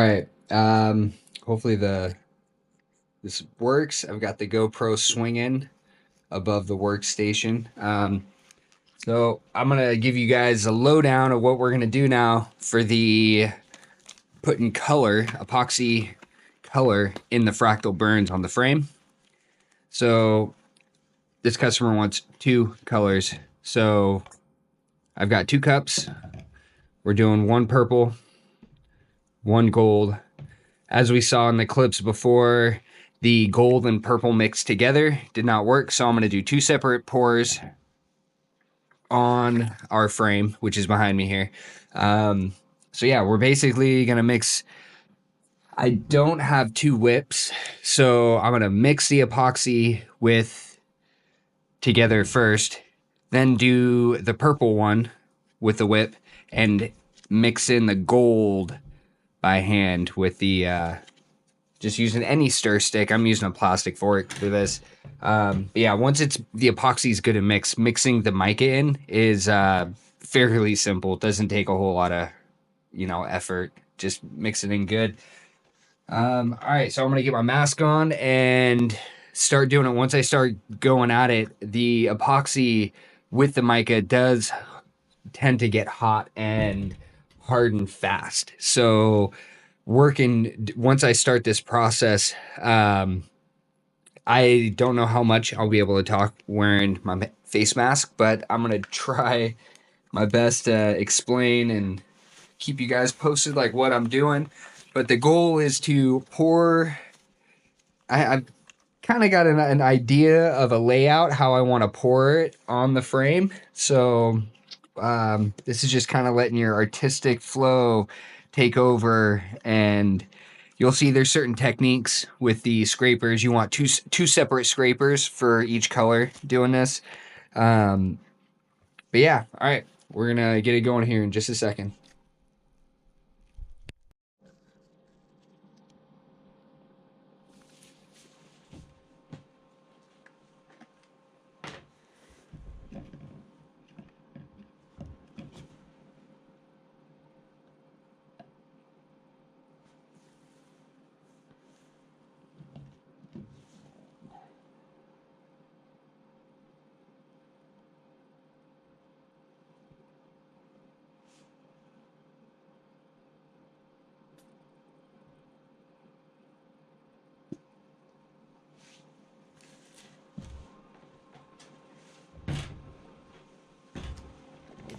right. Hopefully this works. I've got the GoPro swinging above the workstation. So I'm gonna give you guys a lowdown of what we're gonna do now for the putting color, epoxy color in the fractal burns on the frame. So this customer wants two colors. So I've got two cups. We're doing one purple, one gold. As we saw in the clips before, the gold and purple mixed together did not work. So I'm going to do two separate pours on our frame, which is behind me here. So yeah, we're basically going to mix. I don't have two whips, so I'm going to mix the epoxy with together first, then do the purple one with the whip and mix in the gold by hand with the just using any stir stick. I'm using a plastic fork for this. But yeah, once it's the epoxy is good to mix, mixing the mica in is fairly simple. It doesn't take a whole lot of effort. Just mix it in good. All right, so I'm gonna get my mask on and start doing it. Once I start going at it, the epoxy with the mica does tend to get hot and harden fast. So working once I start this process, I don't know how much I'll be able to talk wearing my face mask, but I'm gonna try my best to explain and keep you guys posted like what I'm doing. But the goal is to pour. I've kind of got an idea of a layout how I want to pour it on the frame. So this is just kind of letting your artistic flow take over, and you'll see there's certain techniques with the scrapers. You want two separate scrapers for each color doing this. Um, but yeah, all right, we're gonna get it going here in just a second.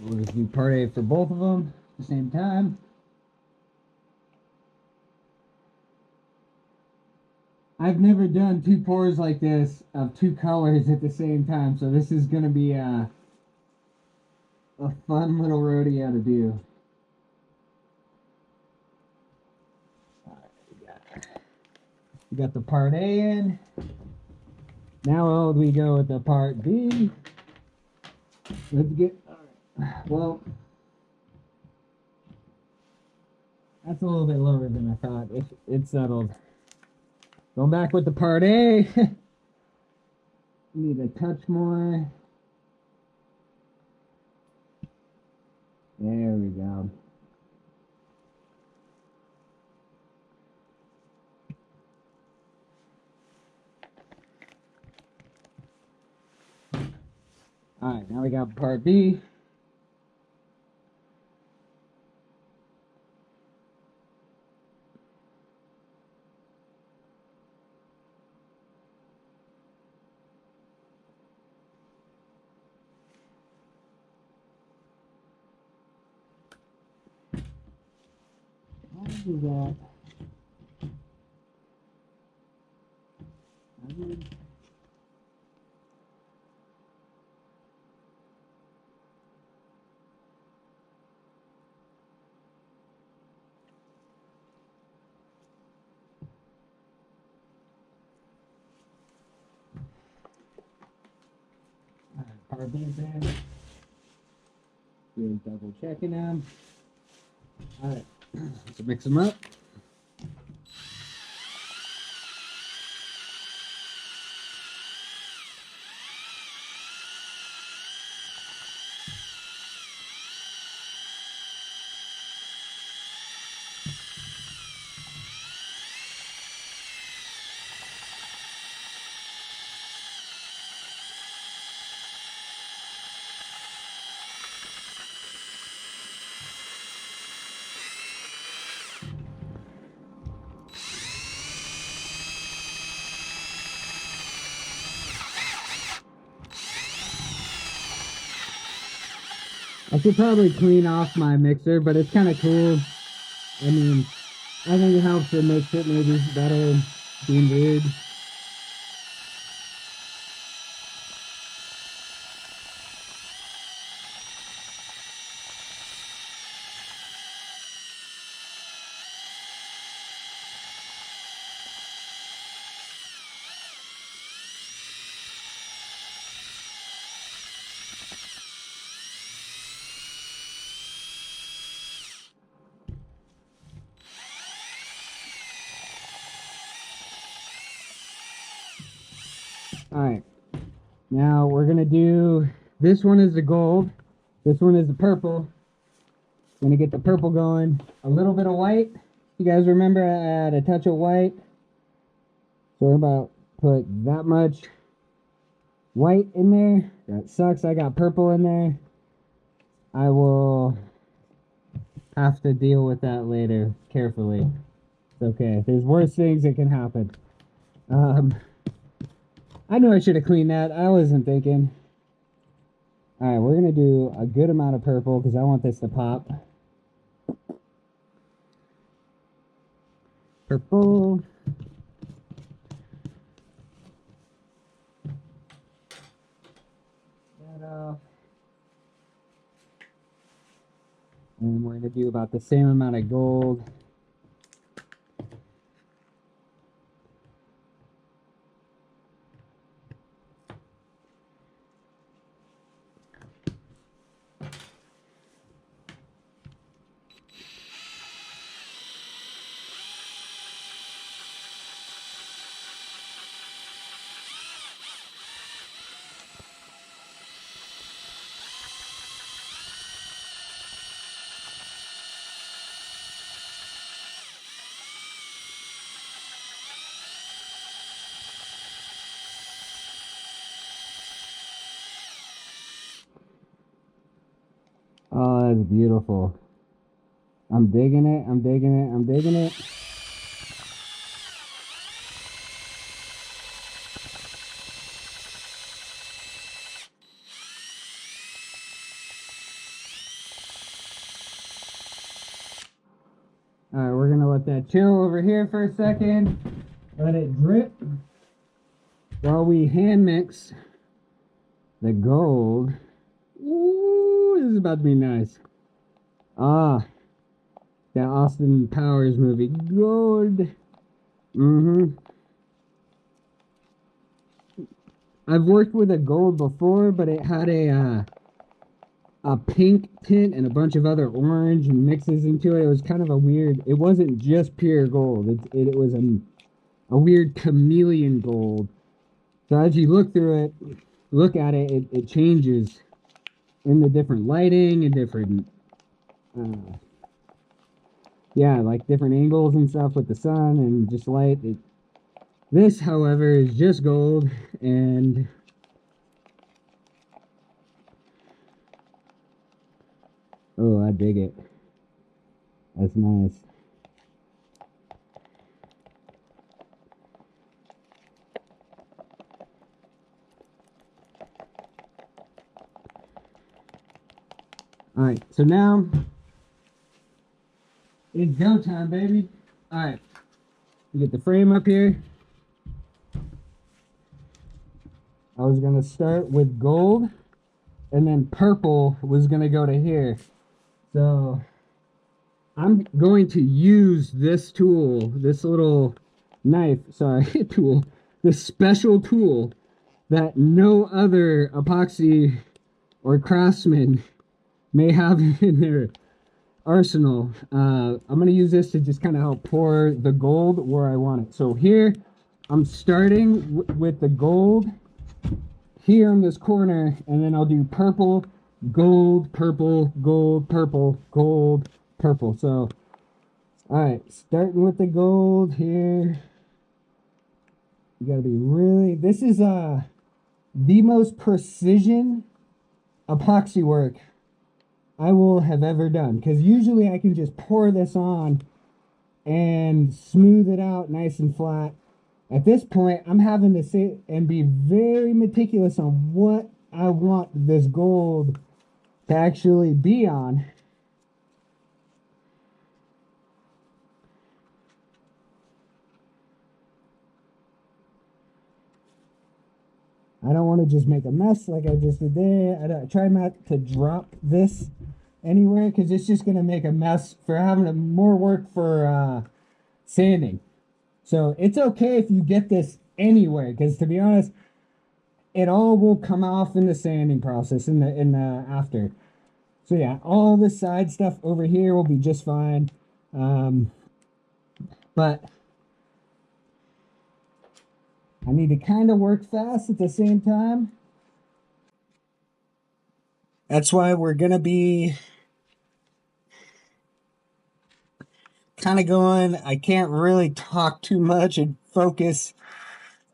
We'll just do part A for both of them at the same time. I've never done two pours like this of two colors at the same time, so this is going to be a fun little rodeo to do. We got the part A in. Now we go with the part B. Let's get. Well, that's a little bit lower than I thought. It settled. Going back with the part A. Need a touch more. There we go. All right, now we got part B. How do that? Part B's in. Doing double checking them. All right, let's mix them up. I should probably clean off my mixer, but it's kind of cool. I mean, I think it helps to mix it maybe better, being weird. All right, now we're gonna do, this one is the gold, this one is the purple. Gonna get the purple going, a little bit of white. You guys remember I had a touch of white, so we're about to put that much white in there. That sucks, I got purple in there. I will have to deal with that later carefully. It's okay, there's worse things that can happen. I knew I should have cleaned that. I wasn't thinking. All right, we're gonna do a good amount of purple because I want this to pop. Purple. That off. And we're gonna do about the same amount of gold. Oh, that's beautiful. I'm digging it, I'm digging it, I'm digging it. All right, we're gonna let that chill over here for a second. Let it drip while we hand mix the gold. Ooh, this is about to be nice. Ah, that Austin Powers movie, gold. I've worked with a gold before, but it had a pink tint and a bunch of other orange mixes into it. It was kind of a weird, it wasn't just pure gold. It was a weird chameleon gold. So as you look through it, look at it, it changes in the different lighting and different, yeah, like different angles and stuff with the sun and just light. This, however, is just gold, and oh, I dig it. That's nice. All right, so now it's go time, baby. All right, we get the frame up here. I was gonna start with gold, and then purple was gonna go to here. So I'm going to use this tool, this little knife, sorry, tool, this special tool that no other epoxy or craftsman may have in their arsenal. I'm going to use this to just kind of help pour the gold where I want it. So here, I'm starting with the gold here in this corner, and then I'll do purple, gold, purple, gold, purple, gold, purple. So, all right, starting with the gold here. You got to be really, this is the most precision epoxy work I will have ever done, because usually I can just pour this on and smooth it out nice and flat. At this point, I'm having to sit and be very meticulous on what I want this gold to actually be on. I don't want to just make a mess like I just did there. I try not to drop this anywhere because it's just going to make a mess for having more work for sanding. So it's okay if you get this anywhere because, to be honest, it all will come off in the sanding process in the after. So yeah, all the side stuff over here will be just fine. But I need to kind of work fast at the same time. That's why we're gonna be kind of going. I can't really talk too much and focus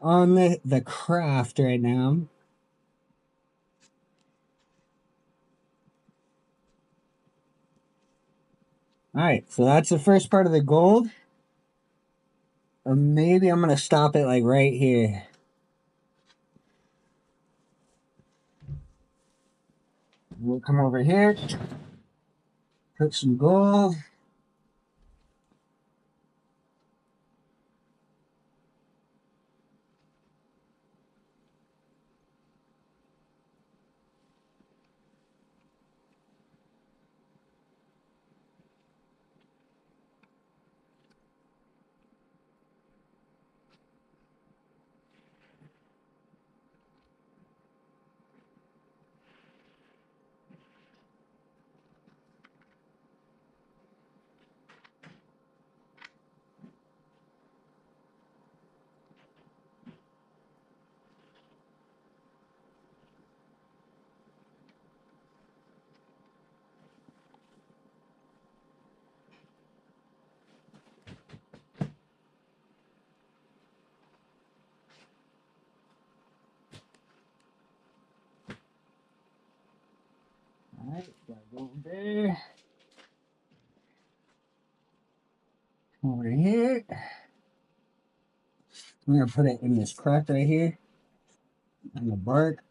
on the craft right now. All right, so that's the first part of the gold. Or maybe I'm gonna stop it like right here. We'll come over here, put some gold. All right, got gold there. Over here. I'm gonna put it in this crack right here on the bark.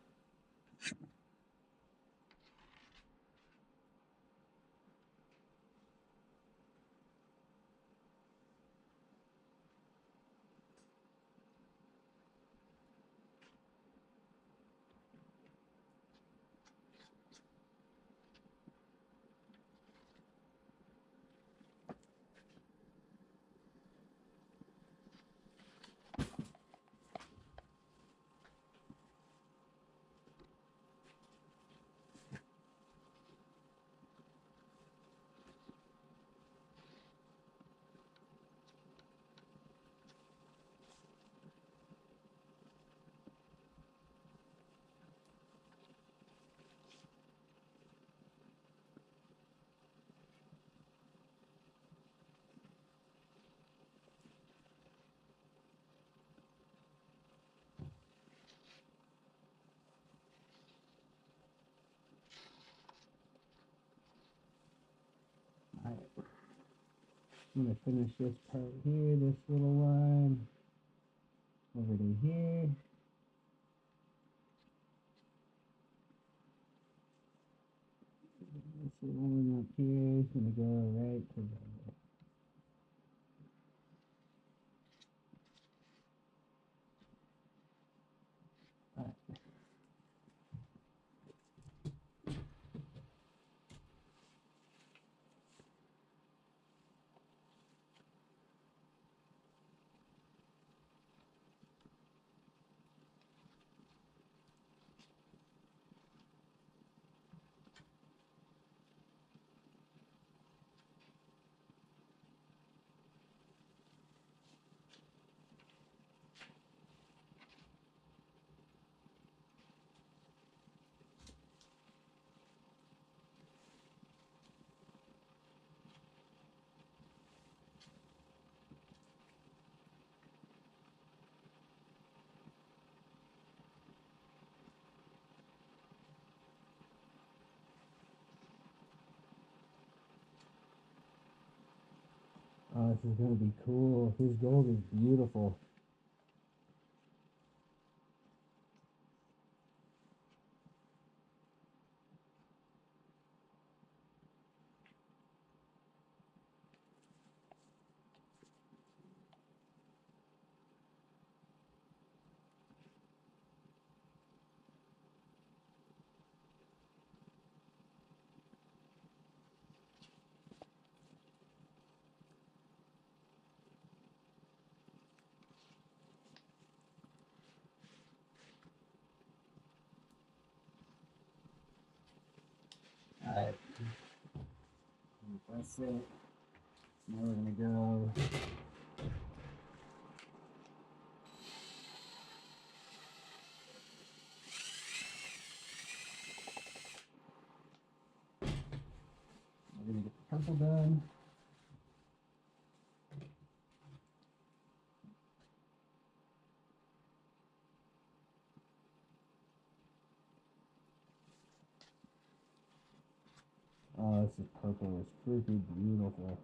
All right. I'm gonna finish this part here, this little line over to here. This one up here is gonna go right to the. Oh, this is gonna be cool. His gold is beautiful. That's it. Now we're gonna go. We're gonna get the purple done. Oh, this is purple. It's freaking beautiful.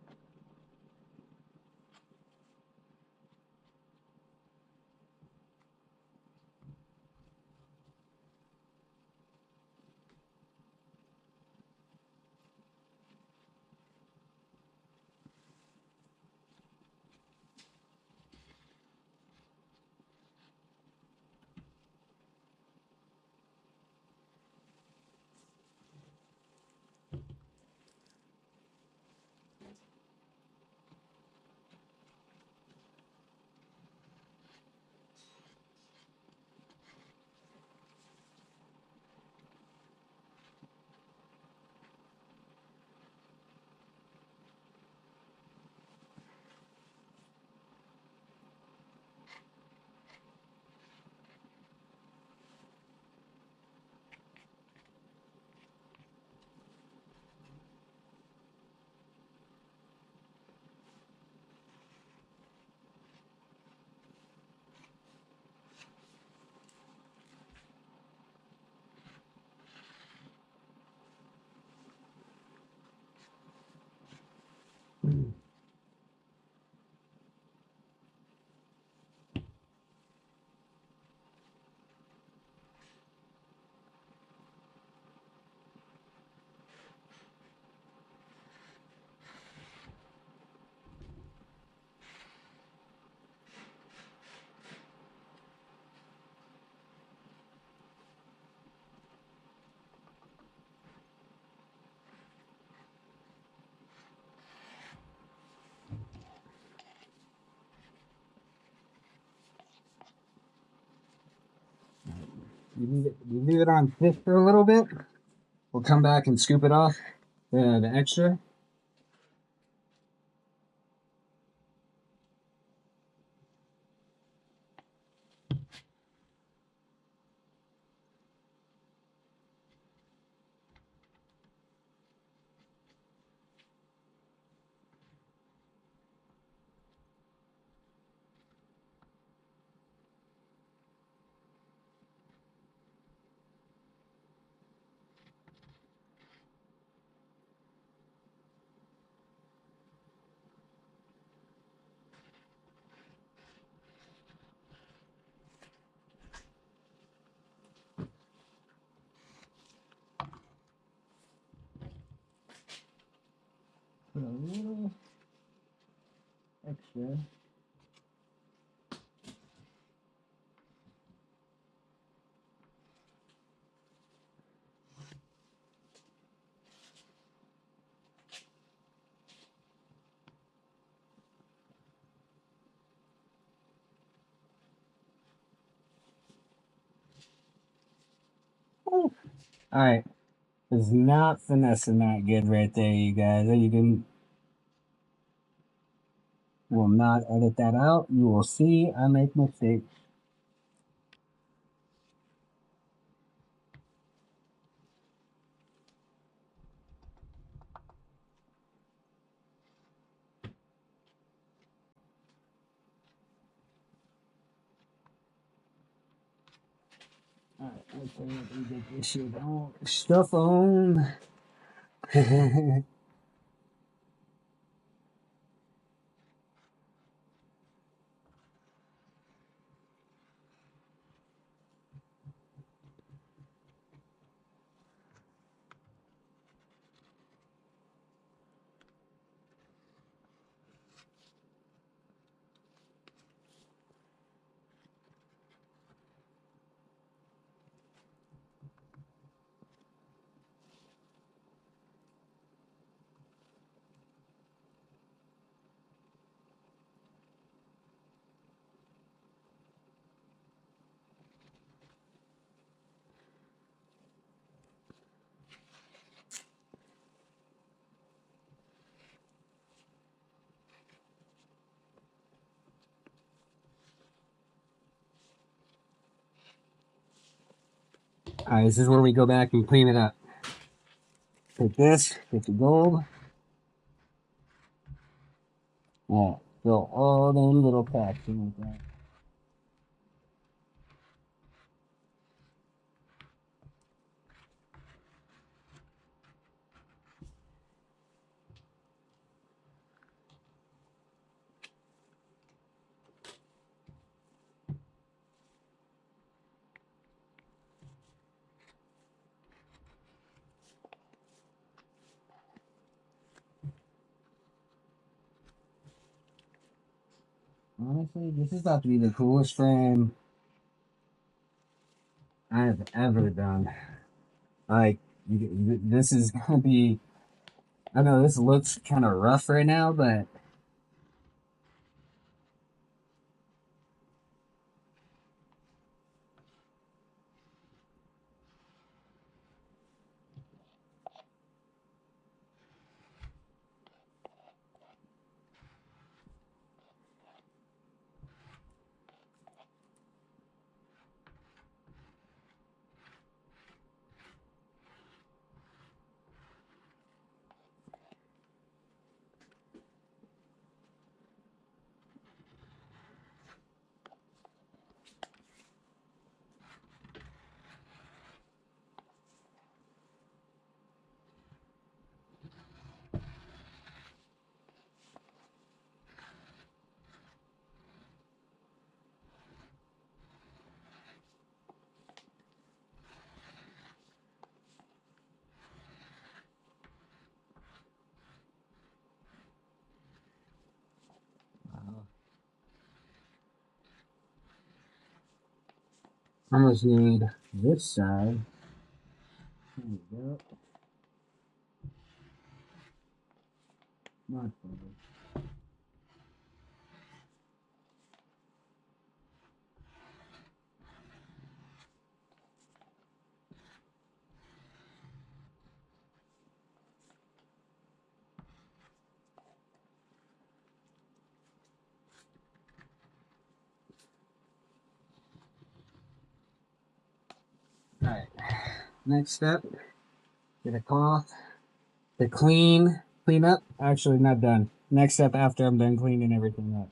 You leave it on thick for a little bit. We'll come back and scoop it off the extra. Put a little extra. All right, it's not finessing that good right there, you guys. You can will not edit that out. You will see I make mistakes. All right, let's see what we get this shit on. Stuff on. Alright, this is where we go back and clean it up. Take this, get the gold. Yeah, fill all them little packs in with that. Honestly, this is about to be the coolest frame I've ever done. Like, this is gonna be. I know this looks kind of rough right now, but I almost need this side. There we go. Not bad. Alright, next step, get a cloth to clean up. Actually, not done. Next step after I'm done cleaning everything up.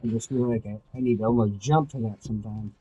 I just feel like I need to almost jump to that sometimes.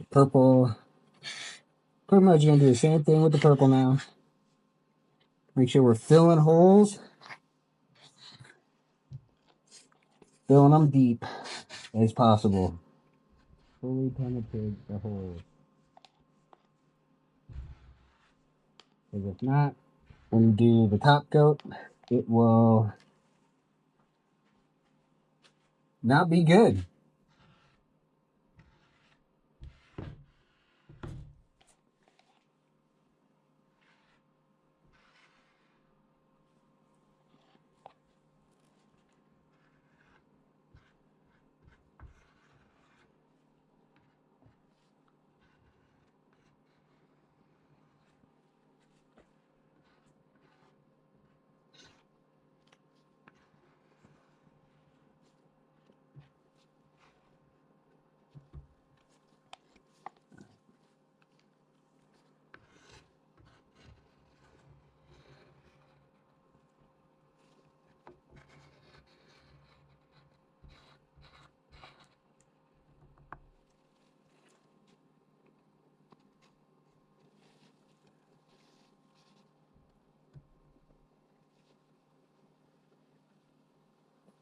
Purple. Pretty much gonna do the same thing with the purple now. Make sure we're filling holes. Filling them deep as possible. Fully penetrate the holes. Because if not, when you do the top coat, it will not be good.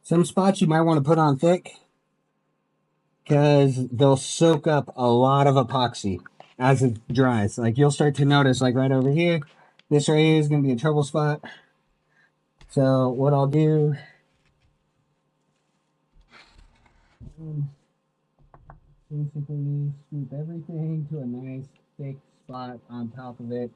Some spots you might want to put on thick. because they'll soak up a lot of epoxy as it dries. Like you'll start to notice, like right over here, this right here is going to be a trouble spot. So what I'll do is basically scoop everything to a nice thick spot on top of it.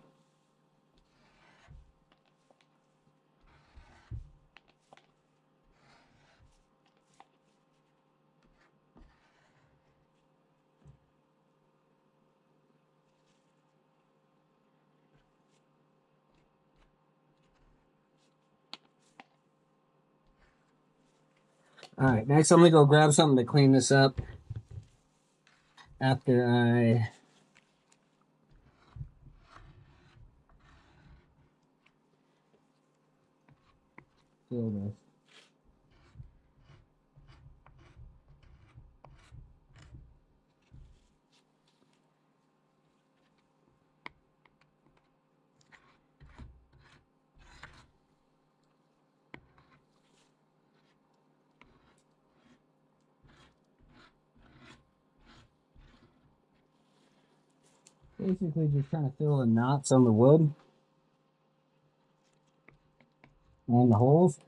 All right, next I'm gonna go grab something to clean this up after I fill this. Basically just trying to fill the knots on the wood and the holes.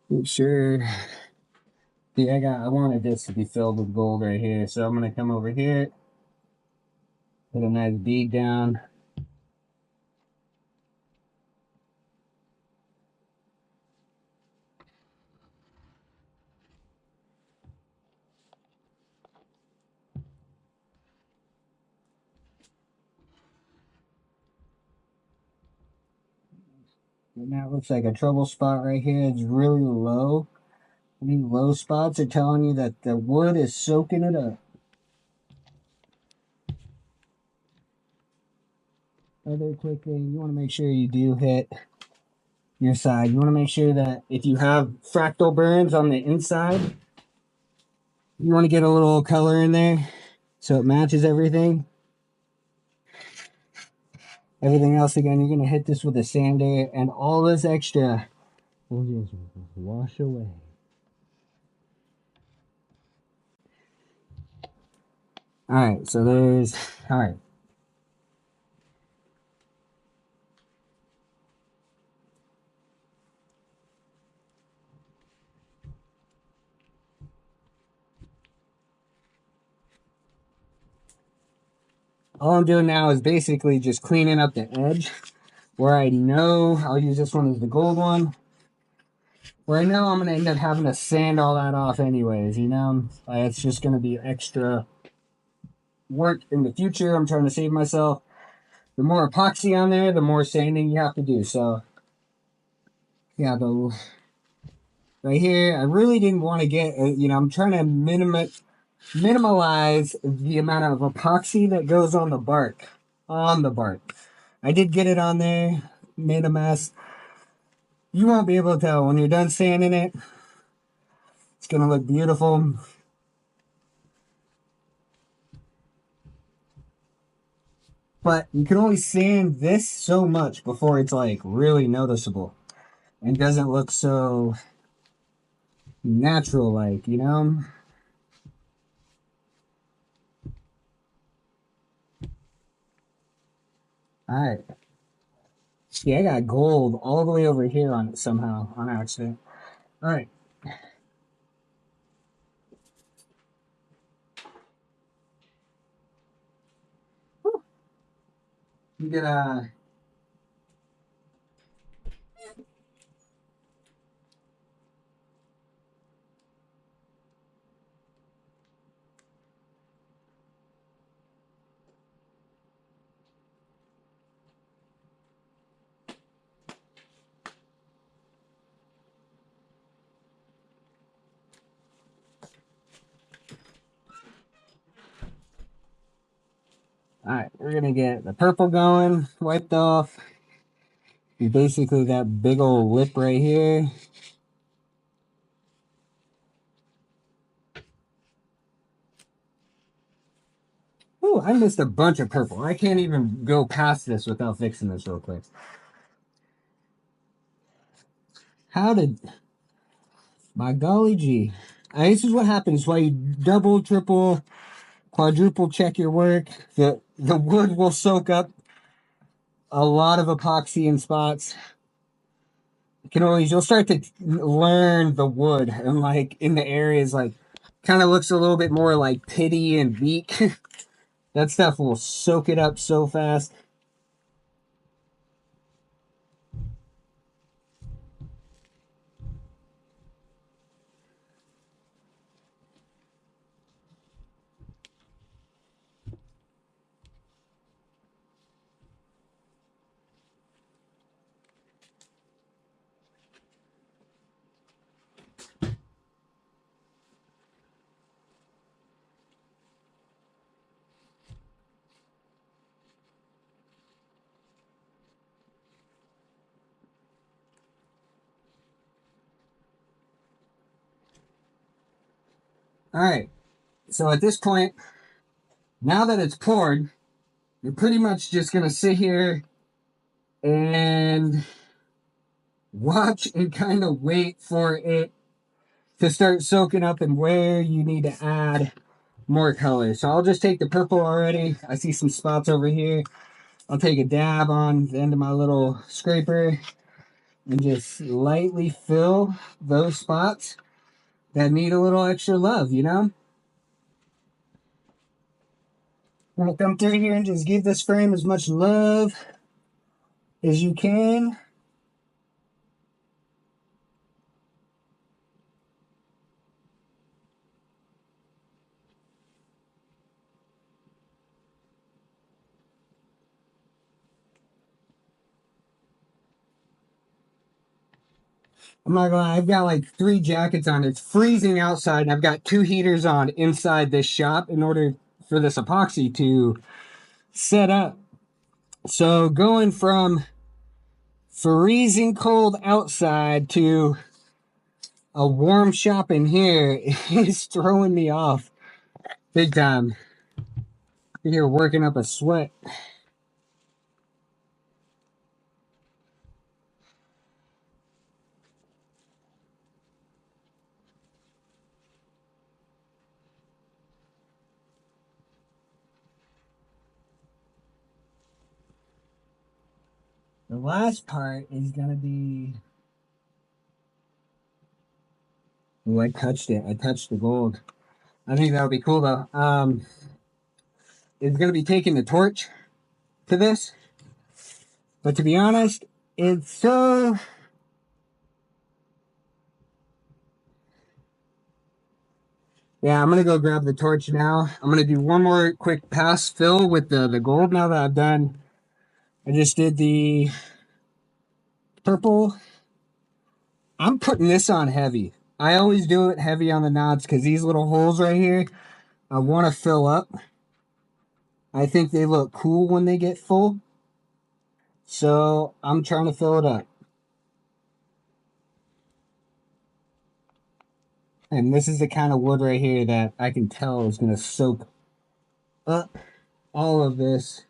Make sure. See, I wanted this to be filled with gold right here, so I'm gonna come over here, put a nice bead down. And now it looks like a trouble spot right here. It's really low. These low spots are telling you that the wood is soaking it up. Other quick thing, you want to make sure you do hit your side. You want to make sure that if you have fractal burns on the inside, you want to get a little color in there so it matches everything. Everything else, again, you're going to hit this with a sander, and all this extra will just wash away. All right, so there's, all right. All I'm doing now is basically just cleaning up the edge where I know I'll use this one as the gold one. Where I know I'm going to end up having to sand all that off anyways, you know? It's just going to be extra work in the future. I'm trying to save myself. The more epoxy on there, the more sanding you have to do. So, yeah, the right here, I really didn't want to get, you know, I'm trying to minimize the amount of epoxy that goes on the bark. I did get it on there, made a mess. You won't be able to tell when you're done sanding it. It's gonna look beautiful. But you can only sand this so much before it's like really noticeable and doesn't look so natural like, you know? Alright. See, I got gold all the way over here on it somehow, on accident. Alright. You get a Alright, we're gonna get the purple going, wiped off. Basically that big old lip right here. Ooh, I missed a bunch of purple. I can't even go past this without fixing this real quick. How did... My golly gee. This is what happens while you double, triple, quadruple check your work. The wood will soak up a lot of epoxy in spots. You'll start to learn the wood, and like in the areas like kind of looks a little bit more like pitty and weak. That stuff will soak it up so fast. All right, so at this point, now that it's poured, you're pretty much just gonna sit here and watch and kind of wait for it to start soaking up and where you need to add more color. So I'll just take the purple already. I see some spots over here. I'll take a dab on the end of my little scraper and just lightly fill those spots that need a little extra love, you know? I'm gonna come through here and just give this frame as much love as you can. I'm not gonna lie, I've got like 3 jackets on. It's freezing outside, and I've got 2 heaters on inside this shop in order for this epoxy to set up. So going from freezing cold outside to a warm shop in here is throwing me off big time. You're working up a sweat. The last part is gonna be... Oh, I touched it. I touched the gold. I think that would be cool though. It's gonna be taking the torch to this, but to be honest, it's so... Yeah, I'm gonna go grab the torch now. I'm gonna do one more quick pass fill with the gold now that I've done. I just did the purple. I'm putting this on heavy. I always do it heavy on the knots because these little holes right here, I want to fill up. I think they look cool when they get full. So I'm trying to fill it up. And this is the kind of wood right here that I can tell is going to soak up all of this.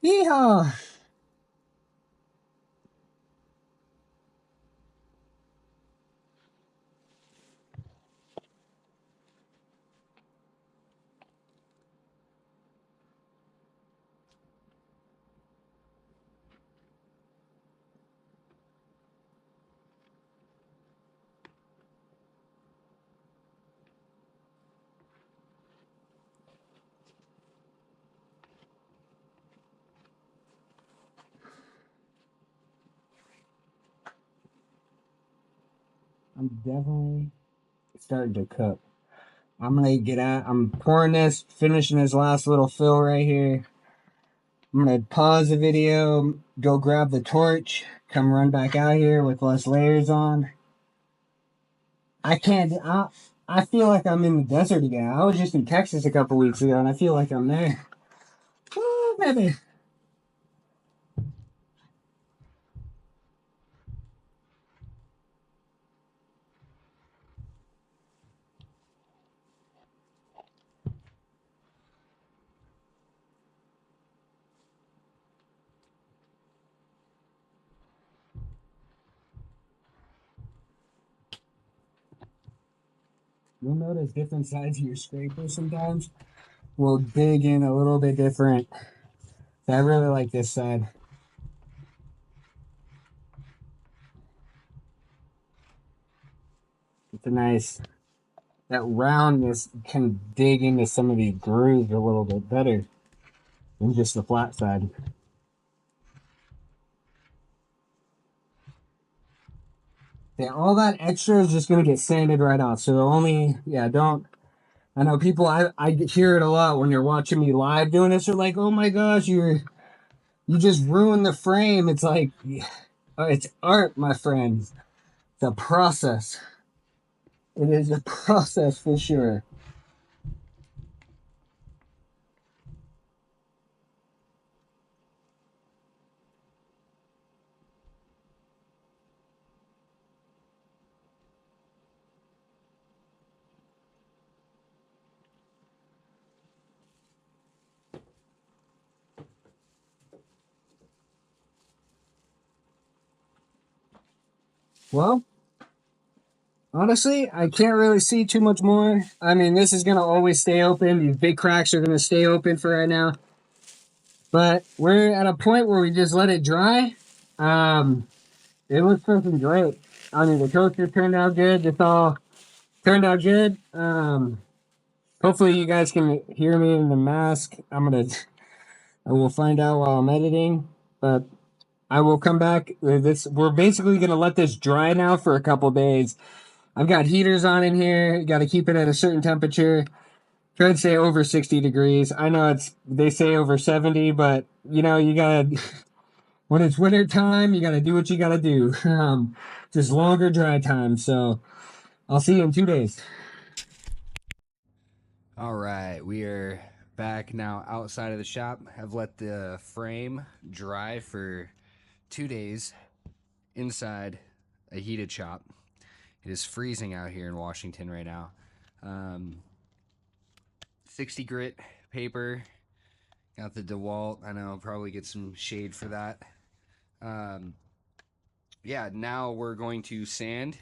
Yeehaw! I'm definitely starting to cook. I'm gonna get out. I'm pouring this, finishing this last little fill right here. I'm gonna pause the video, go grab the torch, come run back out here with less layers on. I can't. I feel like I'm in the desert again. I was just in Texas a couple weeks ago, and I feel like I'm there. Woo, baby. You'll notice different sides of your scraper sometimes will dig in a little bit different. I really like this side. It's a nice, that roundness can dig into some of these grooves a little bit better than just the flat side. Yeah, all that extra is just gonna get sanded right off. So only, yeah, don't. I know people. I hear it a lot when you're watching me live doing this. They're like, "Oh my gosh, you just ruined the frame." It's like, yeah, it's art, my friends. It's a process. It is a process for sure. Well, honestly, I can't really see too much more. I mean, this is gonna always stay open. These big cracks are gonna stay open for right now. But we're at a point where we just let it dry. Um, it looks freaking great. I mean, the toaster turned out good. This all turned out good. Hopefully you guys can hear me in the mask. I will find out while I'm editing, but I will come back. This we're basically gonna let this dry now for a couple days. I've got heaters on in here. Got to keep it at a certain temperature. Try to stay over 60 degrees. I know they say over 70, but you gotta when it's winter time, you gotta do what you gotta do. Just longer dry time. So I'll see you in 2 days. All right, we are back now outside of the shop. I've let the frame dry for 2 days inside a heated shop. It is freezing out here in Washington right now. Um, 60 grit paper. Got the DeWalt. I know I'll probably get some shade for that. Um, yeah, now we're going to sand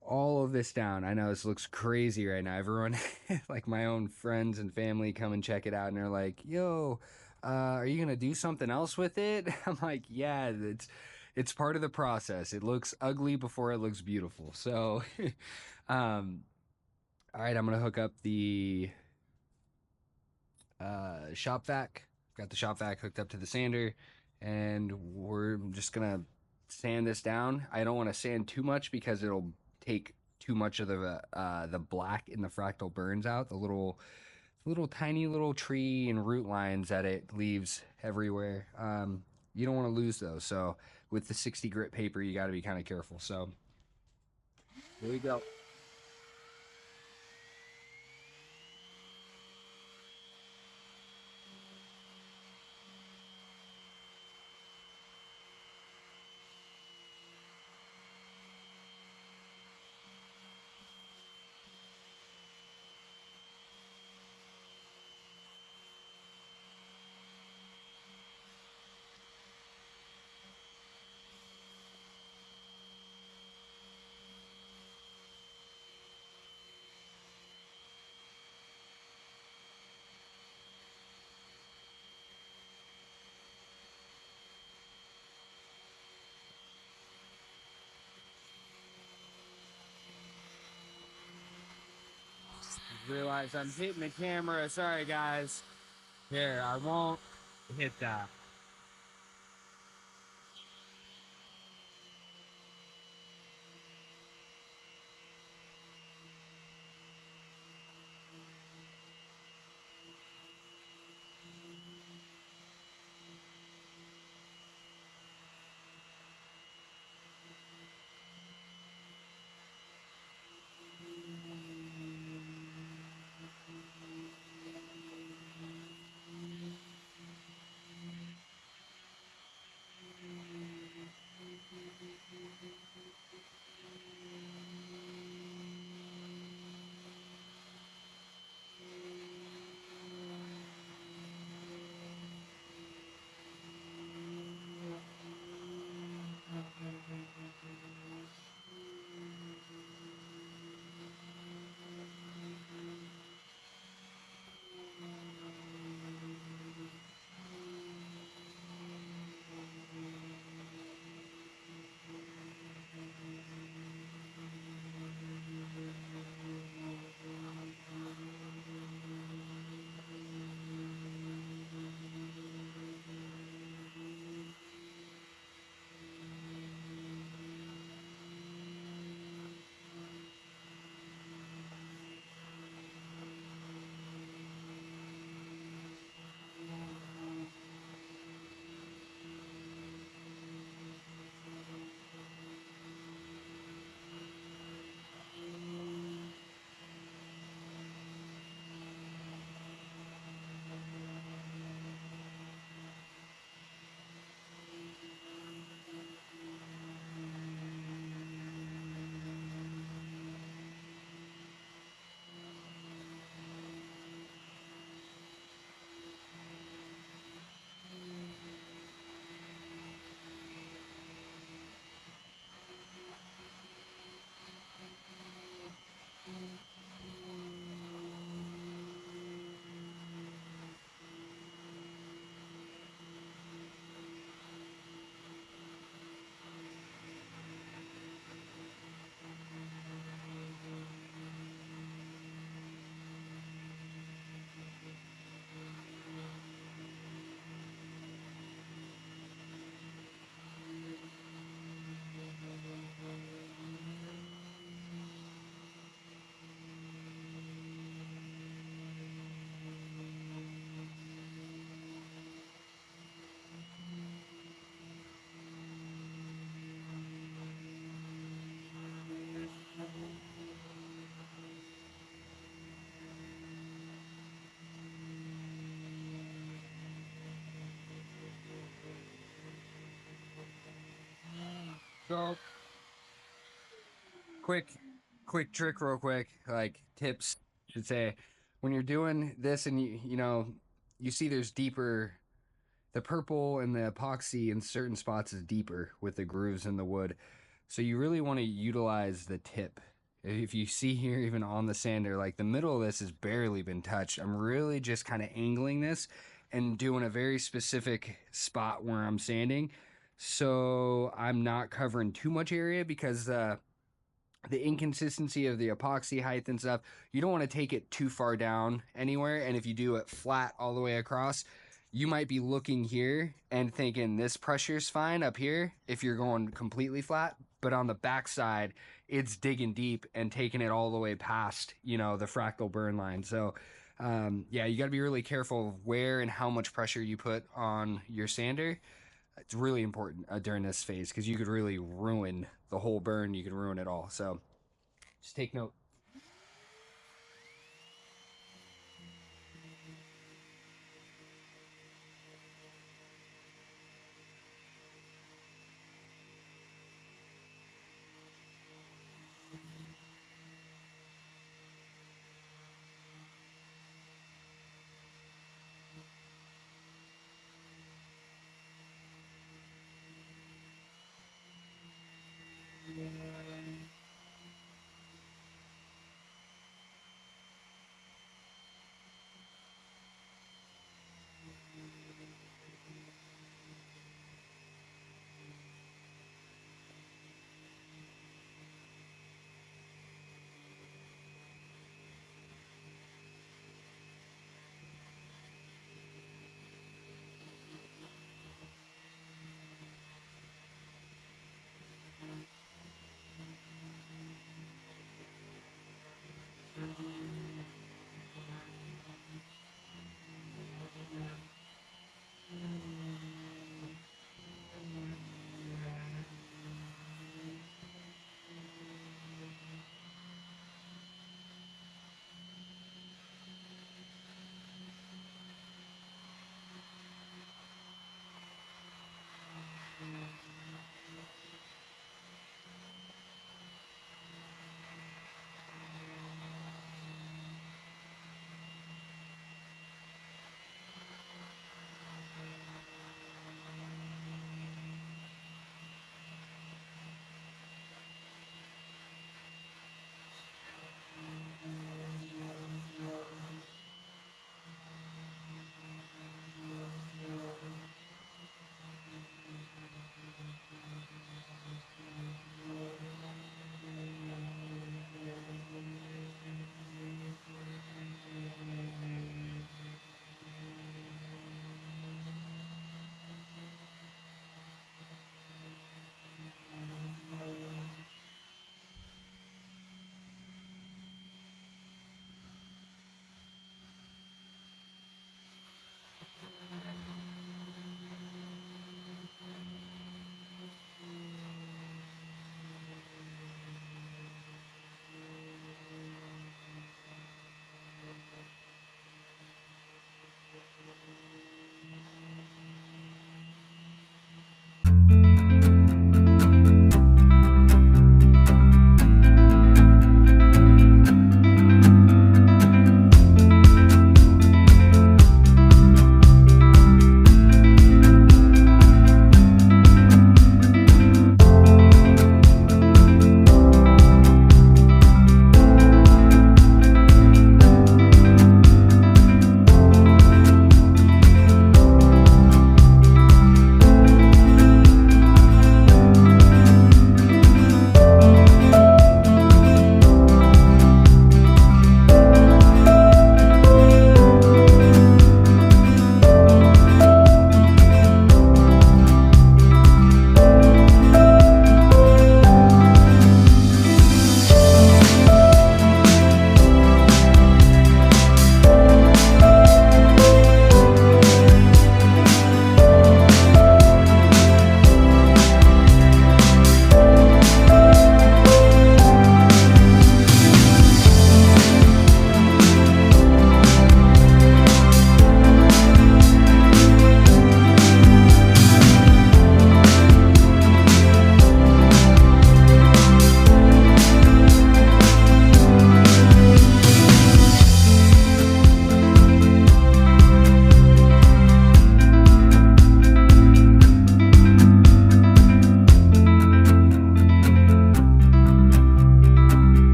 all of this down. I know this looks crazy right now. Everyone, like my own friends and family, come and check it out, and they're like, "Yo, are you gonna do something else with it?" I'm like, "Yeah, it's part of the process. It looks ugly before it looks beautiful." So, um, all right, I'm gonna hook up the shop vac. Got the shop vac hooked up to the sander, and we're just gonna sand this down. I don't want to sand too much because it'll take too much of the black in the fractal burns out. The little tiny little tree and root lines that it leaves everywhere. You don't want to lose those. So with the 60 grit paper, you got to be kind of careful. So here we go. Realize I'm hitting the camera. Sorry, guys. Here, I won't hit that. So quick, quick trick, real quick, like tips, should say, when you're doing this and you see there's deeper. The purple and the epoxy in certain spots is deeper with the grooves in the wood. So you really want to utilize the tip. If you see here, even on the sander, like the middle of this has barely been touched. I'm really just kind of angling this and doing a very specific spot where I'm sanding. So I'm not covering too much area because the inconsistency of the epoxy height and stuff, you don't want to take it too far down anywhere. And if you do it flat all the way across, you might be looking here and thinking this pressure's fine up here if you're going completely flat. But on the backside, it's digging deep and taking it all the way past, the fractal burn line. So, yeah, you got to be really careful of where and how much pressure you put on your sander. It's really important during this phase because you could really ruin the whole burn. You could ruin it all. So just take note.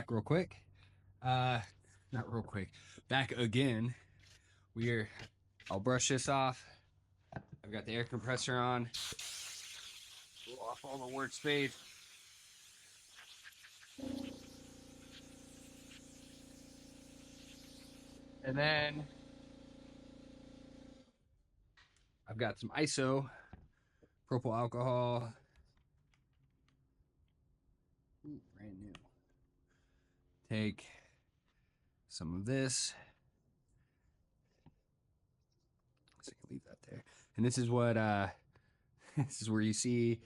back real quick. Not real quick. Back again. I'll brush this off. I've got the air compressor on. Blow off all the workspace. And then I've got some ISO, propyl alcohol. Ooh, brand new. Take some of this. So I can leave that there. And this is what this is where you see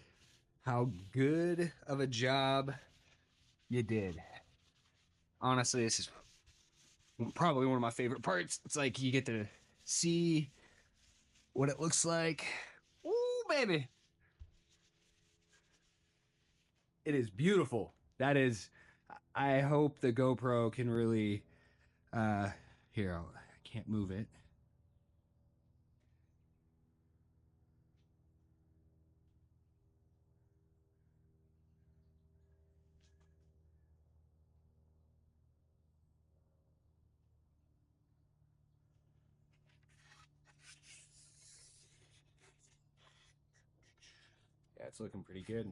how good of a job you did. Honestly, this is probably one of my favorite parts. It's like you get to see what it looks like. Ooh, baby. It is beautiful. That is, I hope the GoPro can really, here, I can't move it. Yeah, it's looking pretty good.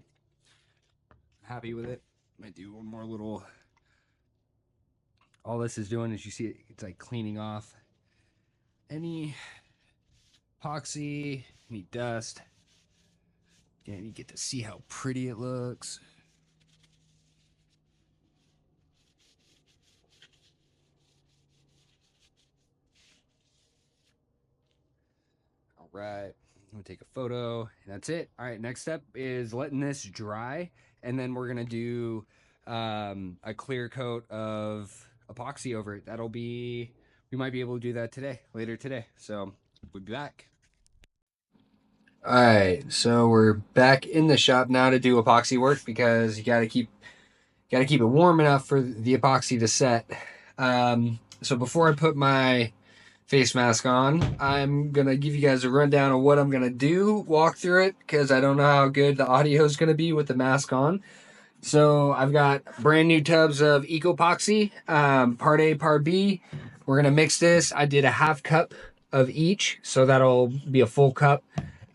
Happy with it. Might do one more little. All this is doing is you see it's like cleaning off any epoxy, any dust. And you get to see how pretty it looks. All right, I'm gonna take a photo, and that's it. All right, next step is letting this dry, and then we're gonna do a clear coat of epoxy over it. We might be able to do that later today. So we'll be back. All right, so we're back in the shop now to do epoxy work because you gotta keep it warm enough for the epoxy to set. So before I put my face mask on, I'm gonna give you guys a rundown of what I'm gonna do, walk through it, because I don't know how good the audio is gonna be with the mask on. So I've got brand new tubs of Epoxy, part A, part B. We're gonna mix this. I did a half cup of each, so that'll be a full cup.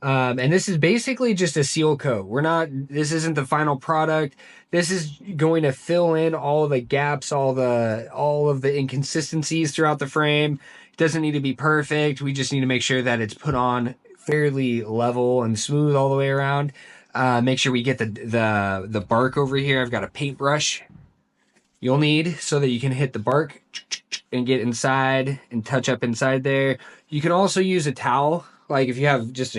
And this is basically just a seal coat. This isn't the final product. This is going to fill in all the gaps, all of the inconsistencies throughout the frame. It doesn't need to be perfect. We just need to make sure that it's put on fairly level and smooth all the way around. Make sure we get the bark over here. I've got a paintbrush you'll need so that you can hit the bark and get inside and touch up inside there. You can also use a towel. Like if you have just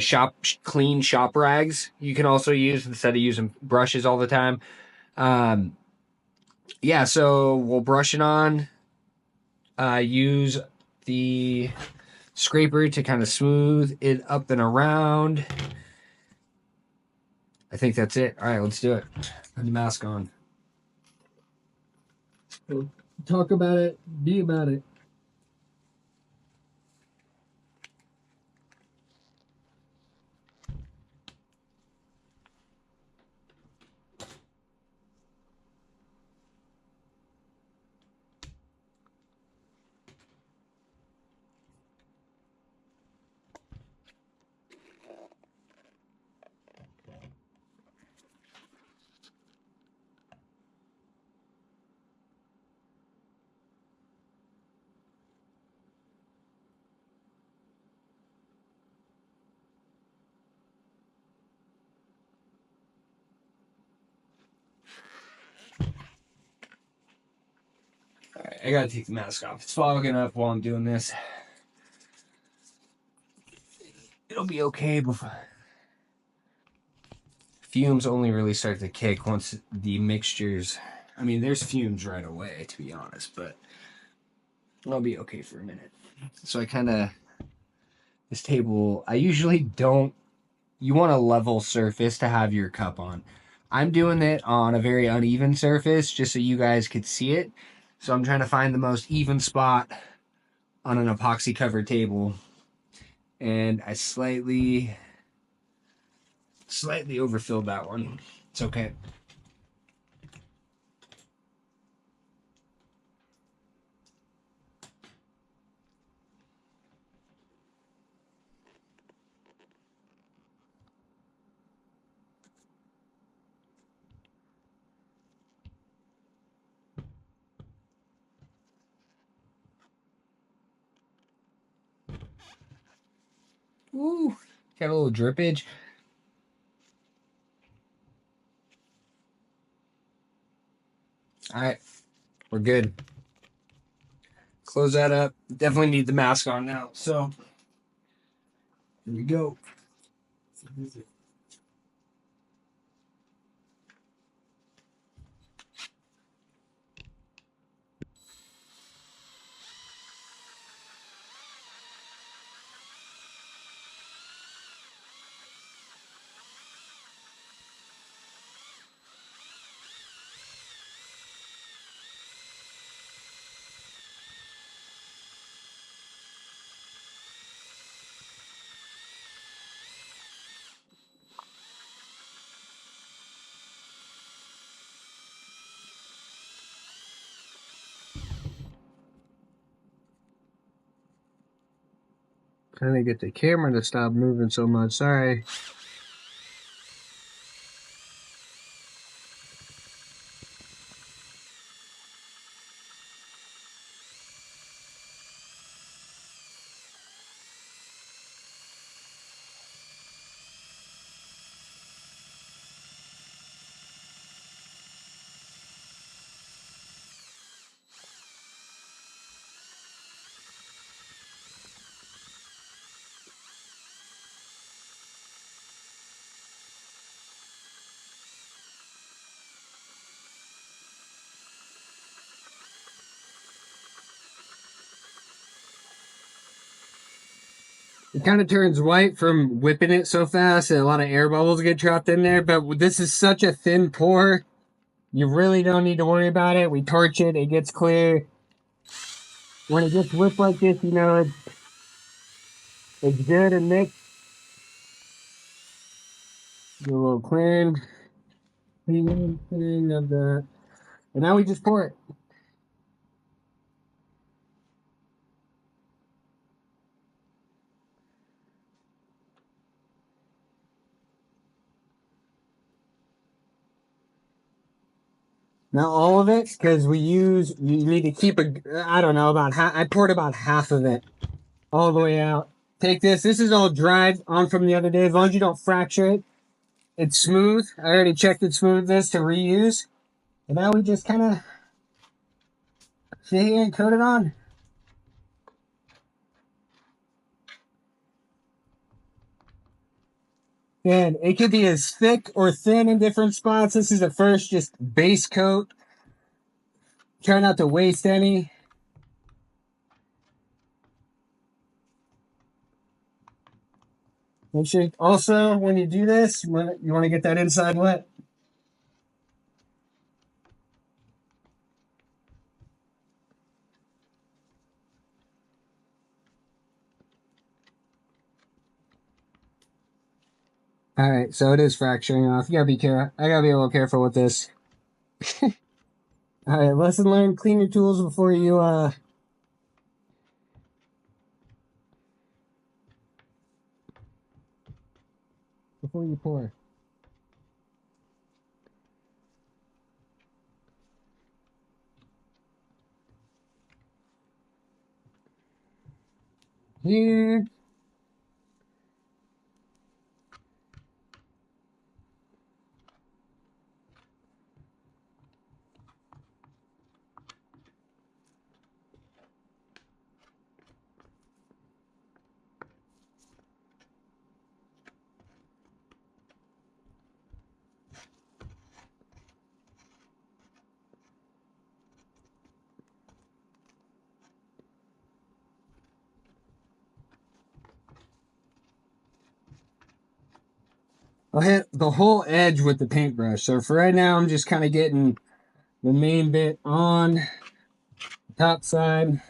clean shop rags, you can also use instead of using brushes all the time. Yeah, so we'll brush it on. Use the scraper to kind of smooth it up and around. I think that's it. All right, let's do it. Put the mask on. Talk about it, be about it. All right, I gotta take the mask off. It's fogging up while I'm doing this. It'll be okay before. Fumes only really start to kick once the mixtures. I mean, there's fumes right away, to be honest, but I'll be okay for a minute. So this table, I usually don't, you want a level surface to have your cup on. I'm doing it on a very uneven surface just so you guys could see it. So I'm trying to find the most even spot on an epoxy covered table. And I slightly overfilled that one. It's okay. Ooh, got a little drippage. All right, we're good. Close that up. Definitely need the mask on now. So here we go. Trying to get the camera to stop moving so much. Sorry. It kind of turns white from whipping it so fast, and a lot of air bubbles get trapped in there. But this is such a thin pour, you really don't need to worry about it. We torch it, it gets clear. When it gets whipped like this, you know it's good and mixed. Do a little cleaning thing of the, and now we just pour it. Not all of it, because you need to keep I don't know, about half, I poured about half of it all the way out. Take this is all dried on from the other day. As long as you don't fracture it, it's smooth. I already checked its smoothness to reuse. And now we just kind of sit here and coat it on. And it could be as thick or thin in different spots. This is the first just base coat. Try not to waste any. Make sure also when you do this, you want to get that inside wet. All right, so it is fracturing off. You gotta be careful. I gotta be a little careful with this. All right, lesson learned: clean your tools before you pour. Here. I'll hit the whole edge with the paintbrush. So for right now, I'm just kind of getting the main bit on the top side.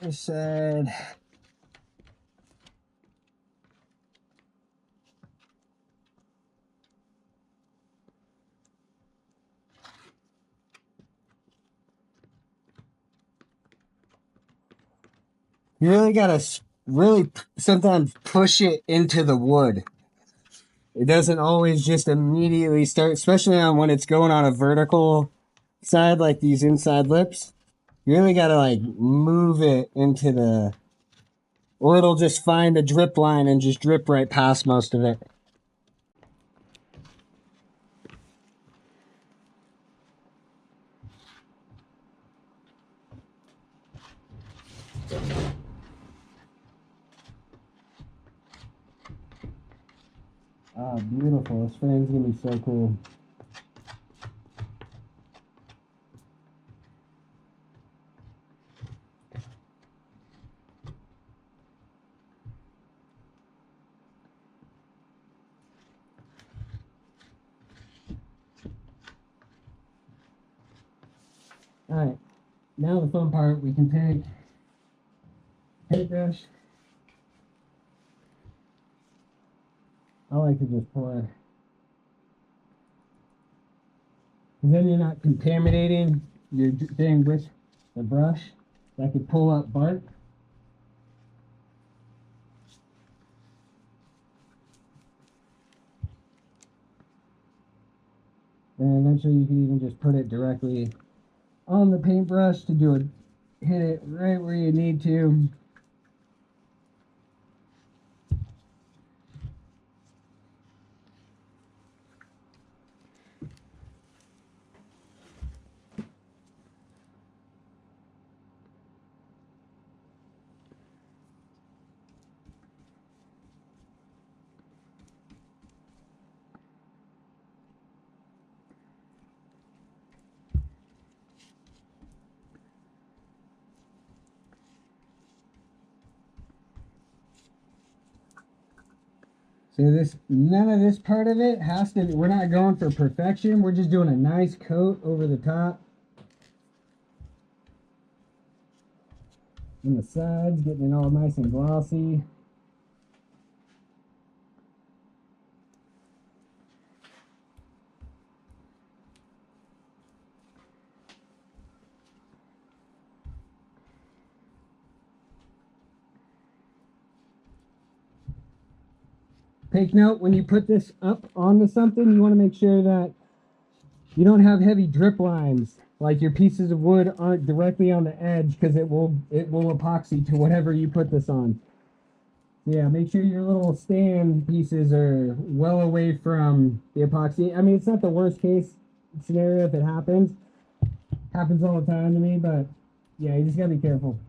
This side. You really gotta sometimes push it into the wood. It doesn't always just immediately start, especially on when it's going on a vertical side like these inside lips. You really gotta like move it into the, or it'll just find a drip line and just drip right past most of it. Oh, beautiful. This frame's gonna be so cool. Alright, now the fun part, we can take paintbrush. I like to just pour it. Because then you're not contaminating your thing with the brush. That could pull up bark. And eventually you can even just put it directly on the paintbrush to do it, hit it right where you need to. So this, none of this part of it has to, we're not going for perfection. We're just doing a nice coat over the top. And the sides, getting it all nice and glossy. Take note, when you put this up onto something, you want to make sure that you don't have heavy drip lines. Like your pieces of wood aren't directly on the edge, because it will epoxy to whatever you put this on. Yeah, make sure your little stand pieces are well away from the epoxy. I mean, it's not the worst case scenario if it happens. Happens all the time to me, but yeah, you just gotta be careful.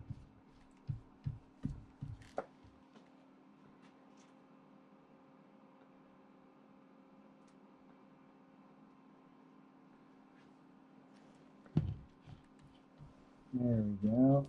There we go.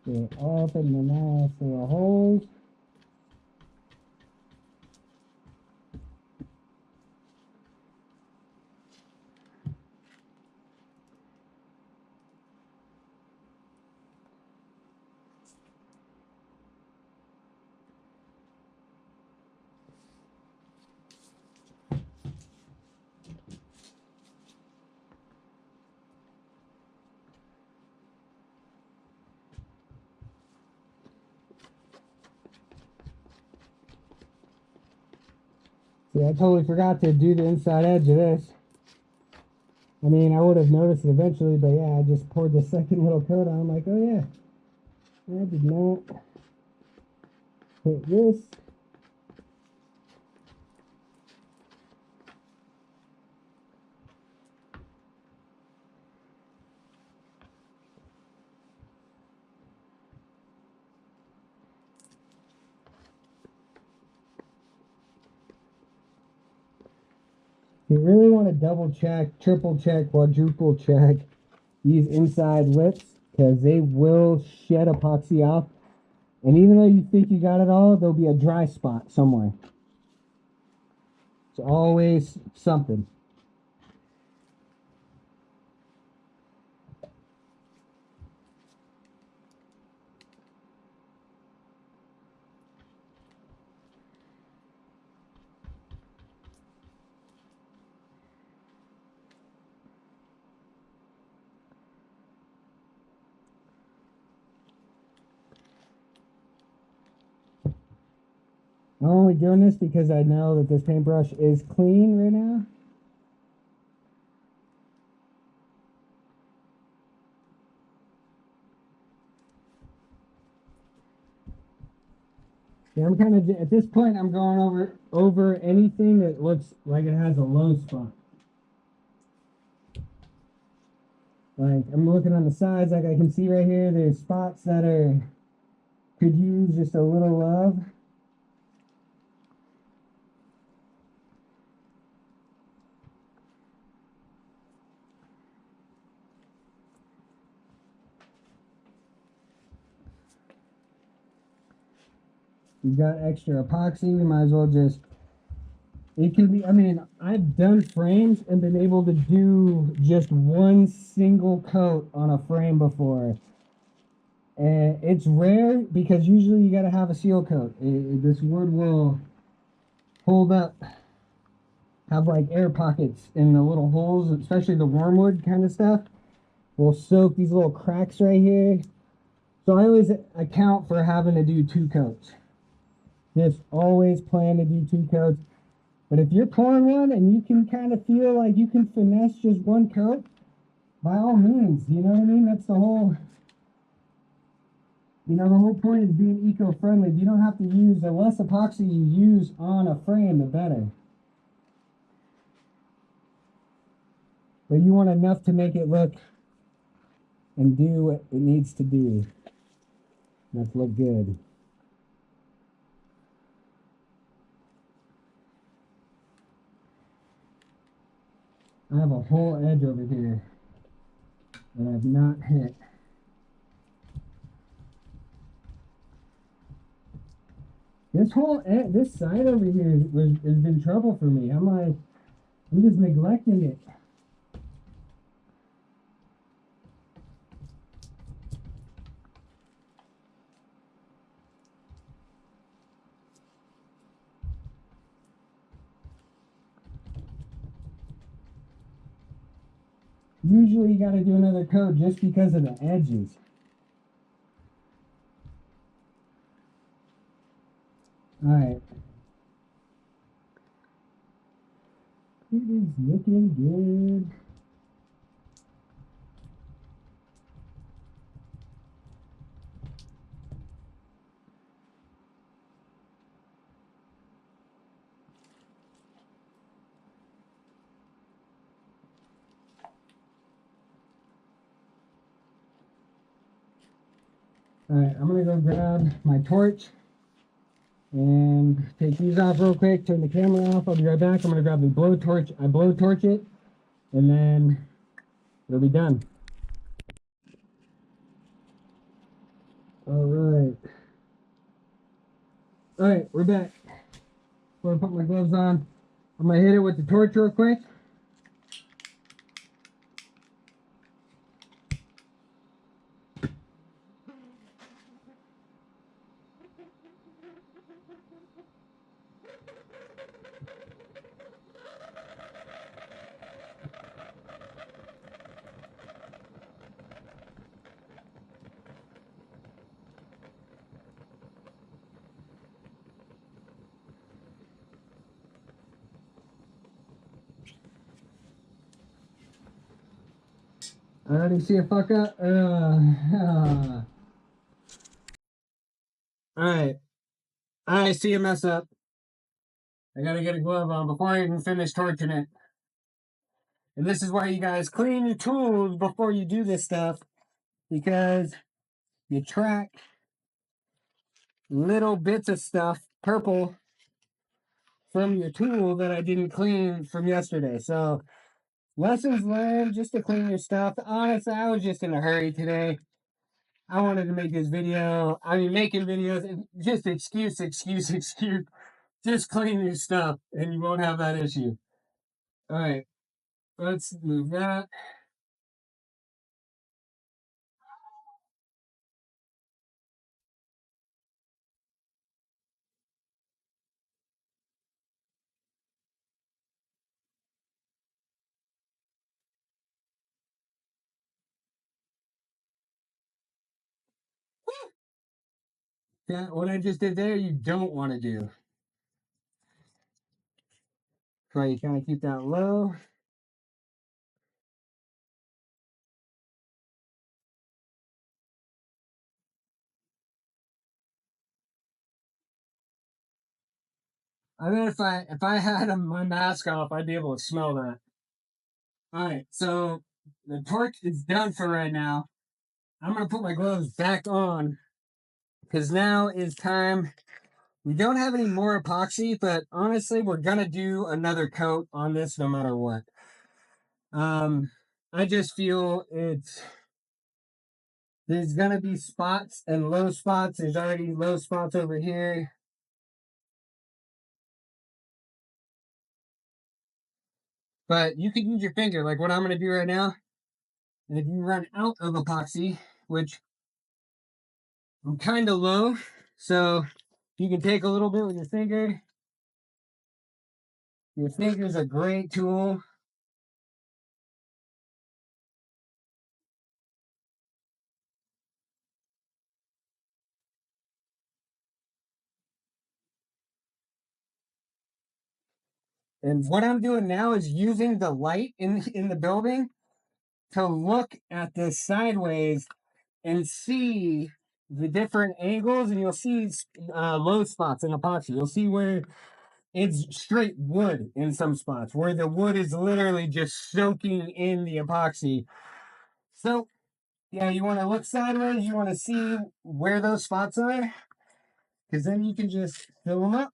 Get up in the nice little holes. See, I totally forgot to do the inside edge of this. I mean, I would have noticed it eventually, but yeah, I just poured the second little coat on. I'm like, oh yeah, I did not hit this. You really want to double check, triple check, quadruple check these inside lips because they will shed epoxy off. And even though you think you got it all, there'll be a dry spot somewhere. It's always something. I'm only doing this because I know that this paintbrush is clean right now. Yeah, I'm kind of at this point. I'm going over anything that looks like it has a low spot. Like I'm looking on the sides, like I can see right here. There's spots that could use just a little love. You've got extra epoxy. You might as well just. It can be. I mean, I've done frames and been able to do just one single coat on a frame before. And it's rare because usually you got to have a seal coat. This wood will hold up, have like air pockets in the little holes, especially the wormwood kind of stuff. Will soak these little cracks right here. So I always account for having to do two coats. Just always plan to do two coats. But if you're pouring one and you can kind of feel like you can finesse just one coat, by all means, you know what I mean? That's the whole. The whole point is being eco-friendly. You don't have to use, the less epoxy you use on a frame, the better. But you want enough to make it look and do what it needs to do. Let's look good. I have a whole edge over here that I've not hit. This side over here has been trouble for me. I'm just neglecting it. Usually you got to do another coat just because of the edges. All right. It is looking good. All right, I'm gonna go grab my torch and take these off real quick, turn the camera off. I'll be right back. I'm gonna grab the blowtorch. I blowtorch it, and then it'll be done. All right. All right, we're back. I'm gonna put my gloves on. I'm gonna hit it with the torch real quick. I already see a fuck up. All right. I see a mess up. I gotta get a glove on before I even finish torching it. And this is why you guys clean your tools before you do this stuff, because you track little bits of stuff, purple, from your tool that I didn't clean from yesterday. So lessons learned, just to clean your stuff. Honestly, I was just in a hurry today. I wanted to make this video. I mean, making videos and just excuse. Just clean your stuff and you won't have that issue. All right, let's move that. Yeah, what I just did there, you don't want to do. Try you kind of keep that low. I bet if I had my mask off, I'd be able to smell that. All right, so the torch is done for right now. I'm gonna put my gloves back on because now is time. We don't have any more epoxy, but honestly, we're gonna do another coat on this no matter what. Um, I just feel there's gonna be spots and low spots. There's already low spots over here. But you can use your finger, like what I'm gonna do right now. And if you run out of epoxy, which I'm kind of low, so you can take a little bit with your finger. Your finger's a great tool. And what I'm doing now is using the light in the building to look at this sideways and see the different angles, and you'll see low spots in epoxy. You'll see where it's straight wood in some spots, where the wood is literally just soaking in the epoxy. So, yeah, you want to look sideways. You want to see where those spots are, because then you can just fill them up.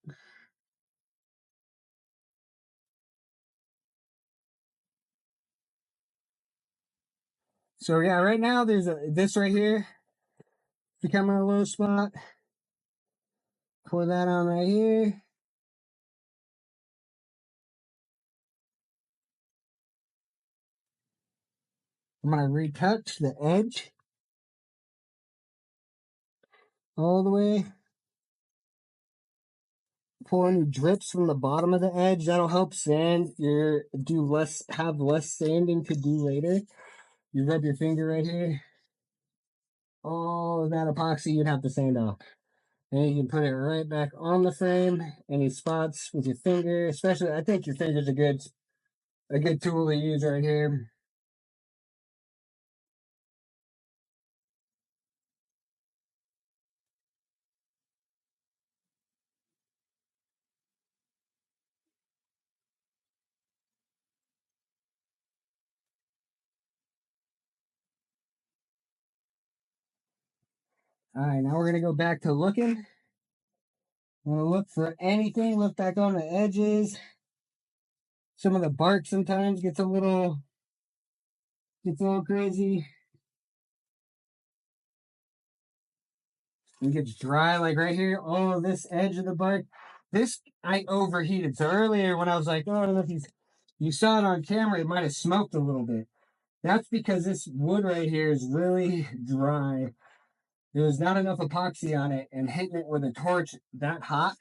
So yeah, right now there's this right here becoming a low spot. Pour that on right here. I'm gonna retouch the edge all the way. Pour any drips from the bottom of the edge. That'll help sand have less sanding to do later. You rub your finger right here. All of that epoxy you'd have to sand off. And you can put it right back on the frame. Any spots with your finger, especially I think your finger's a good tool to use right here. All right, now we're gonna go back to looking. I'm gonna look for anything. Look back on the edges. Some of the bark sometimes gets a little crazy. It gets dry, like right here. All of this edge of the bark. This I overheated. So earlier when I was like, oh, I don't know if you saw it on camera, it might have smoked a little bit. That's because this wood right here is really dry. There was not enough epoxy on it, and hitting it with a torch that hot,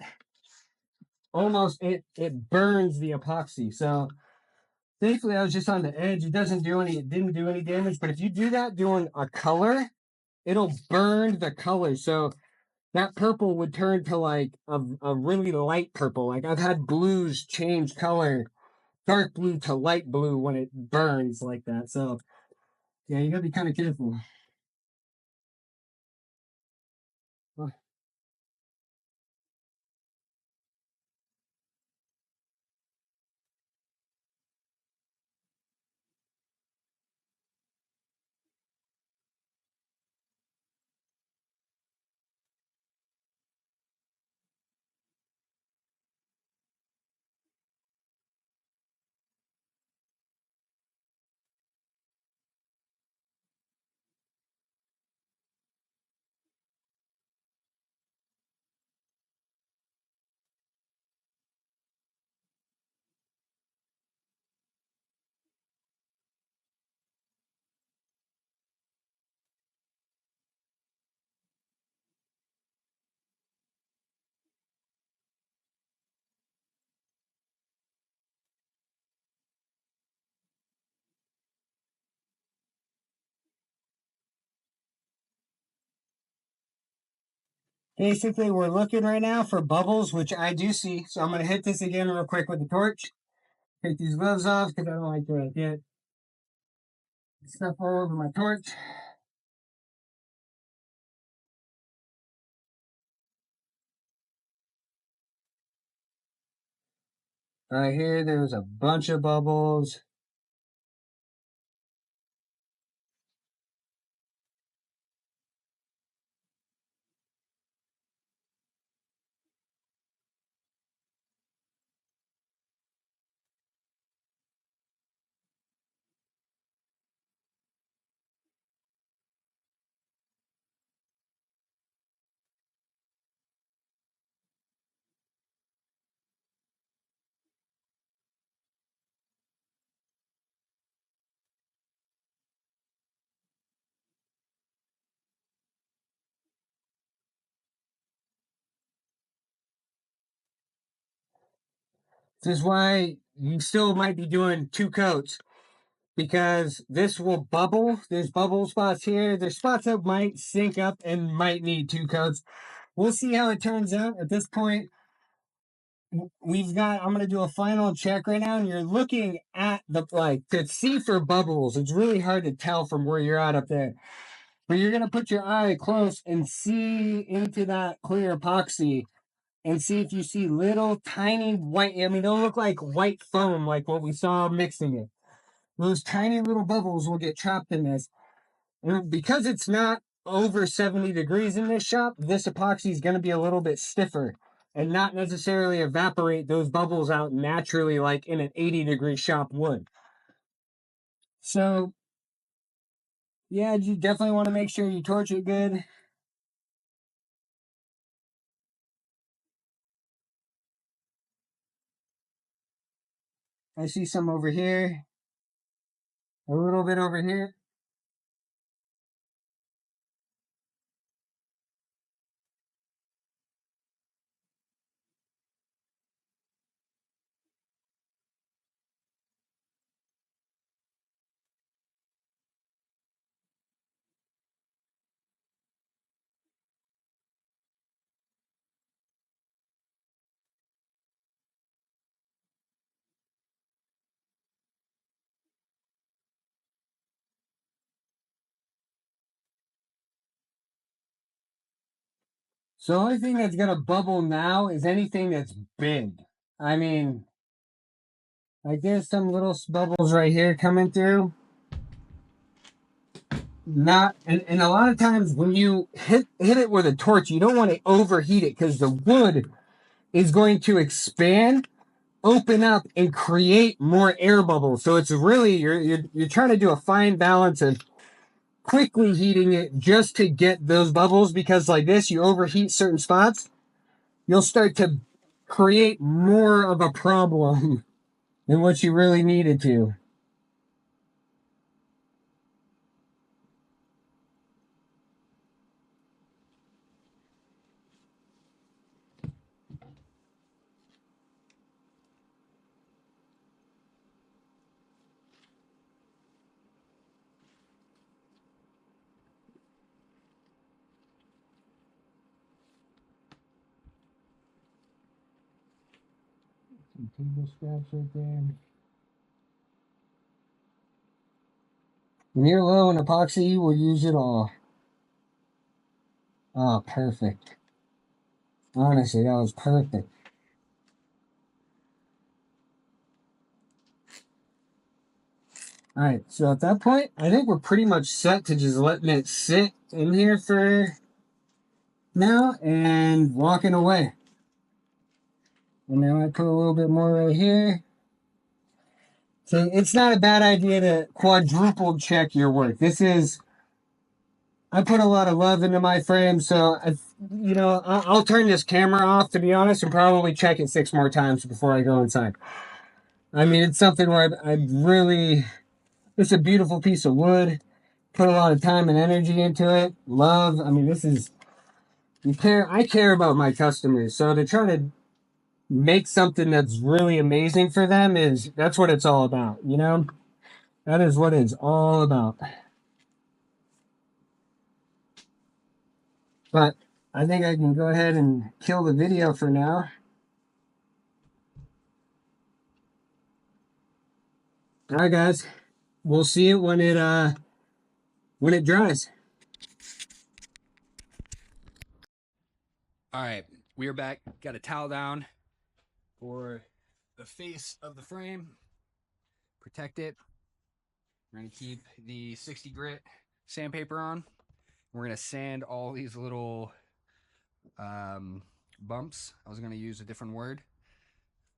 almost it burns the epoxy. So thankfully I was just on the edge. It didn't do any damage. But if you do that doing a color, it'll burn the color. So that purple would turn to like a really light purple. Like I've had blues change color, dark blue to light blue when it burns like that. So yeah, you gotta be kind of careful. Basically, we're looking right now for bubbles, which I do see. So I'm going to hit this again real quick with the torch. Take these gloves off because I don't like to get stuff all over my torch. Right here, there's a bunch of bubbles. This is why you still might be doing 2 coats because this will bubble. There's bubble spots here. There's spots that might sink up and might need 2 coats. We'll see how it turns out. At this point, I'm going to do a final check right now, and you're looking at to see for bubbles. It's really hard to tell from where you're at up there. But you're going to put your eye close and see into that clear epoxy and see if you see little tiny white, I mean, they'll look like white foam, like what we saw mixing it. Those tiny little bubbles will get trapped in this. And because it's not over 70 degrees in this shop, this epoxy is going to be a little bit stiffer and not necessarily evaporate those bubbles out naturally like in an 80-degree shop would. So, yeah, you definitely want to make sure you torch it good. I see some over here, a little bit over here. So the only thing that's gonna bubble now is anything that's big. I mean, like there's some little bubbles right here coming through. Not and a lot of times when you hit it with a torch, you don't want to overheat it because the wood is going to expand, open up, and create more air bubbles. So it's really you're trying to do a fine balance of quickly heating it just to get those bubbles because like this, you overheat certain spots, you'll start to create more of a problem than what you really needed to. Some table scraps right there. When you're low in epoxy, you will use it all. Oh, perfect. Honestly, that was perfect. All right, so at that point, I think we're pretty much set to just letting it sit in here for now and walking away. And then I put a little bit more right here. So it's not a bad idea to quadruple check your work. I put a lot of love into my frame, so I'll turn this camera off to be honest and probably check it 6 more times before I go inside. I mean, it's something where I really, it's a beautiful piece of wood. Put a lot of time and energy into it. Love. I mean, I care about my customers. So to try to make something that's really amazing for them that's what it's all about, you know? That is what it's all about. But I think I can go ahead and kill the video for now. All right, guys. We'll see it when it dries. All right, we are back. Got a towel down for the face of the frame. Protect it. We're gonna keep the 60 grit sandpaper on. We're gonna sand all these little bumps. I was gonna use a different word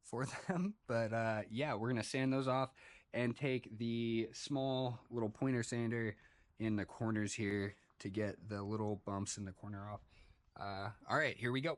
for them, but yeah, we're gonna sand those off and take the small little pointer sander in the corners here to get the little bumps in the corner off. All right, here we go.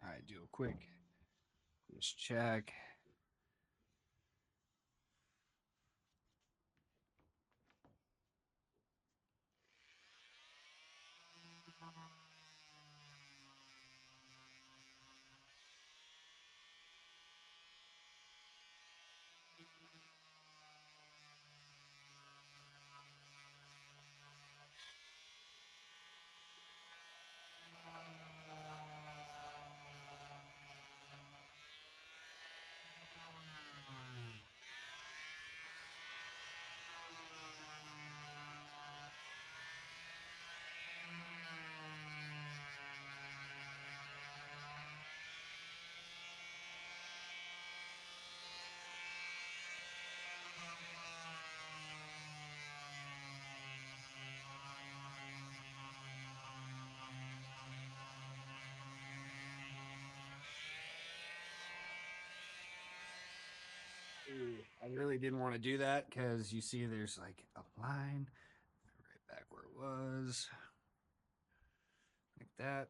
All right, do a quick just check. I really didn't want to do that because you see there's like a line right back where it was. Like that.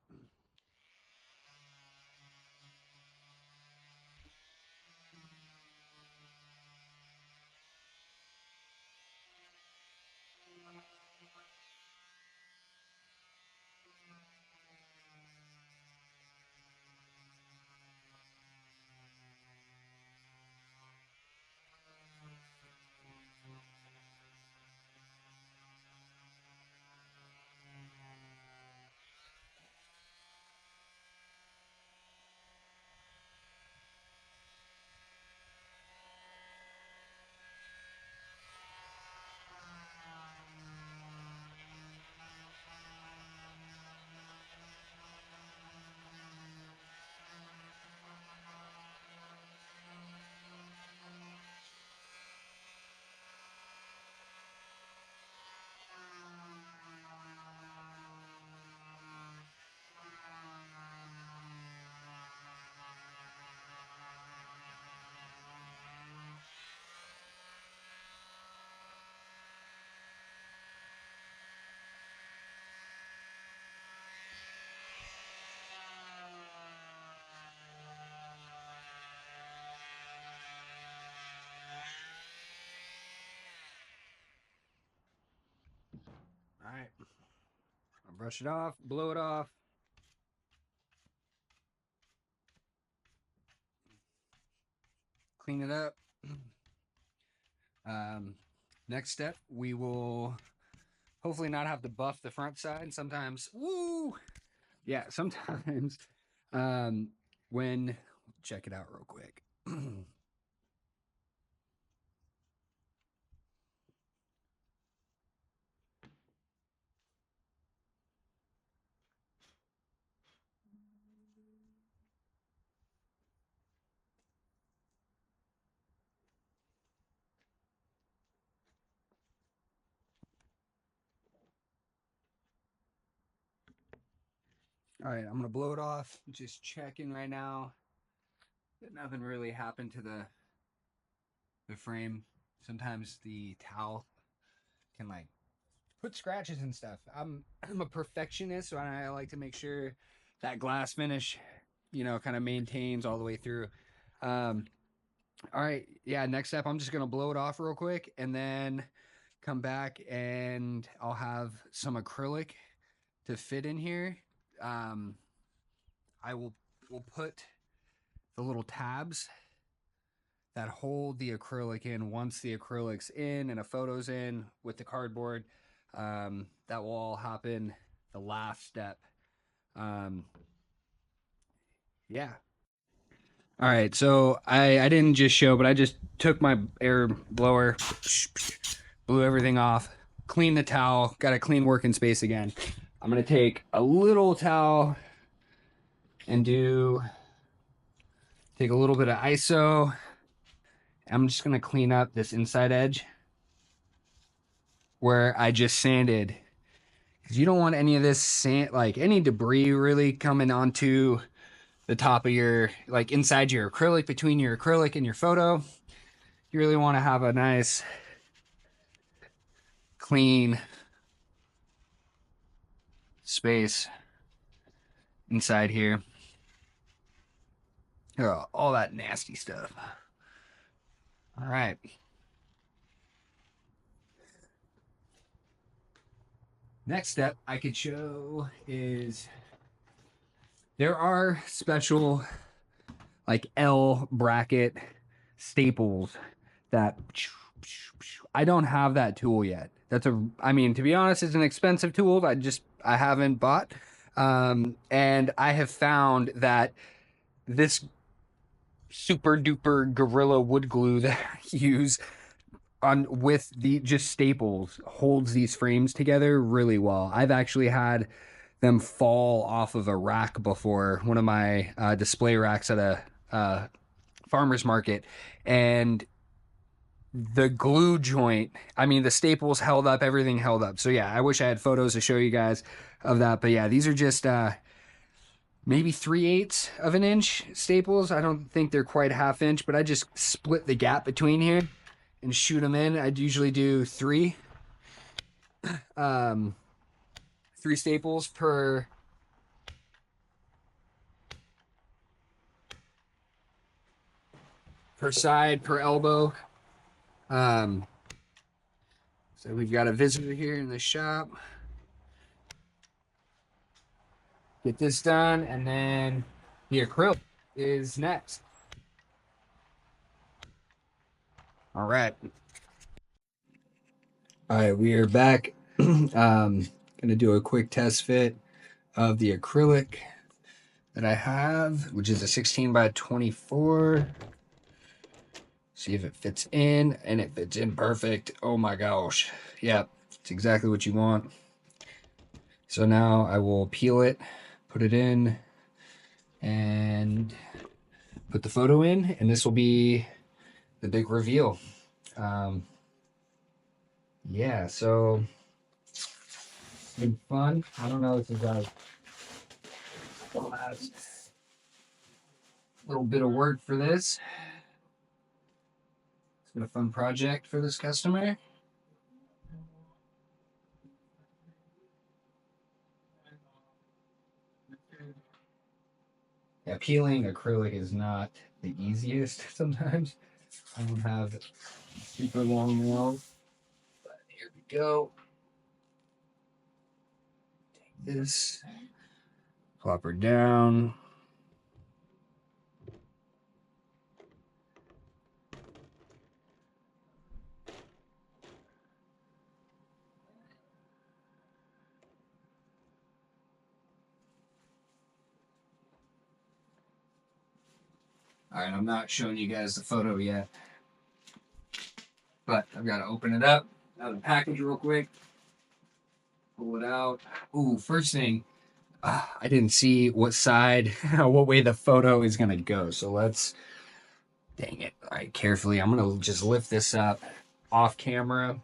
All right. I'll brush it off, blow it off. Clean it up. Next step, we will hopefully not have to buff the front side. Sometimes, woo! Yeah, sometimes when, check it out real quick. All right, I'm gonna blow it off. Just checking right now. Nothing really happened to the frame. Sometimes the towel can like put scratches and stuff. I'm a perfectionist, so I like to make sure that glass finish, kind of maintains all the way through. All right, yeah. Next step, I'm just gonna blow it off real quick, and then come back and I'll have some acrylic to fit in here. Um, I will put the little tabs that hold the acrylic in. Once the acrylic's in and a photo's in with the cardboard, that will all happen the last step. Yeah. All right, so I didn't just show, but I just took my air blower, blew everything off, cleaned the towel, got a clean working space again. I'm gonna take a little towel and take a little bit of ISO. I'm just gonna clean up this inside edge where I just sanded, because you don't want any of this sand, like any debris really coming onto the top of your, like inside your acrylic, between your acrylic and your photo. You really want to have a nice clean space inside here. Oh, all that nasty stuff. All right. Next step I could show is there are special like L bracket staples that I don't have that tool yet. I mean, to be honest, it's an expensive tool that I haven't bought. And I have found that this super duper Gorilla wood glue that I use on with the just staples holds these frames together really well. I've actually had them fall off of a rack before, one of my display racks at a farmer's market, and the glue joint, I mean, the staples held up, everything held up. So yeah, I wish I had photos to show you guys of that. But yeah, these are just maybe 3/8 of an inch staples. I don't think they're quite half inch, but I just split the gap between here. and shoot them in. I'd usually do um, three staples per side, per elbow. Um, so we've got a visitor here in the shop. Get this done, and then the acrylic is next. All right. All right, we are back. Gonna do a quick test fit of the acrylic that I have, which is a 16 by 24. See if it fits in, and it fits in perfect. Oh my gosh. Yep, it's exactly what you want. So now I will peel it, put it in, and put the photo in, and this will be the big reveal. Um, yeah, so it's been fun. I don't know, this is our last little bit of work for this. It's been a fun project for this customer. Yeah, peeling acrylic is not the easiest sometimes. I don't have super long nails, but here we go. Take this, plop her down. All right, I'm not showing you guys the photo yet, but I've got to open it up out of the package real quick. Pull it out. Ooh, first thing, I didn't see what side, what way the photo is gonna go. So let's, dang it. All right, carefully, I'm gonna just lift this up off camera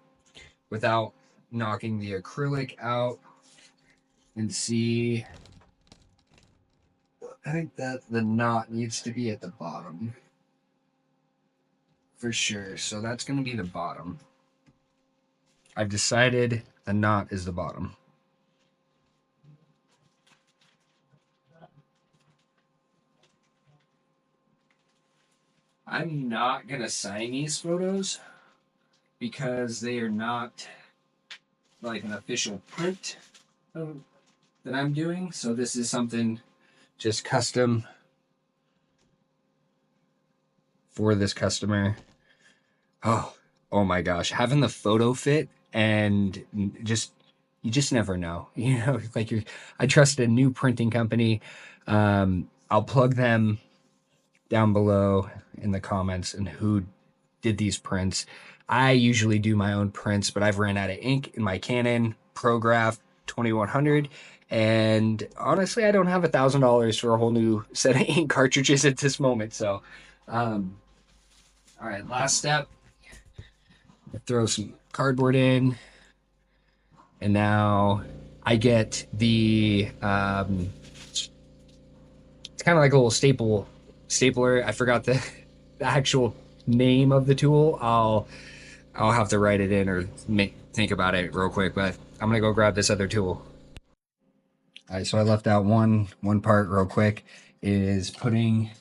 without knocking the acrylic out and see. I think that the knot needs to be at the bottom for sure. So that's gonna be the bottom. I've decided the knot is the bottom. I'm not gonna sign these photos because they are not like an official print that I'm doing. So this is something just custom for this customer. Oh, oh my gosh, having the photo fit and just you just never know. You know, like I trust a new printing company. I'll plug them down below in the comments and who did these prints. I usually do my own prints, but I've ran out of ink in my Canon ProGraph 2100. And honestly, I don't have $1,000 for a whole new set of ink cartridges at this moment. So, all right, last step. Throw some cardboard in, and now I get the. It's kind of like a little stapler. I forgot the actual name of the tool. I'll have to write it in or think about it real quick, but I'm gonna go grab this other tool. All right, so I left out one part real quick is putting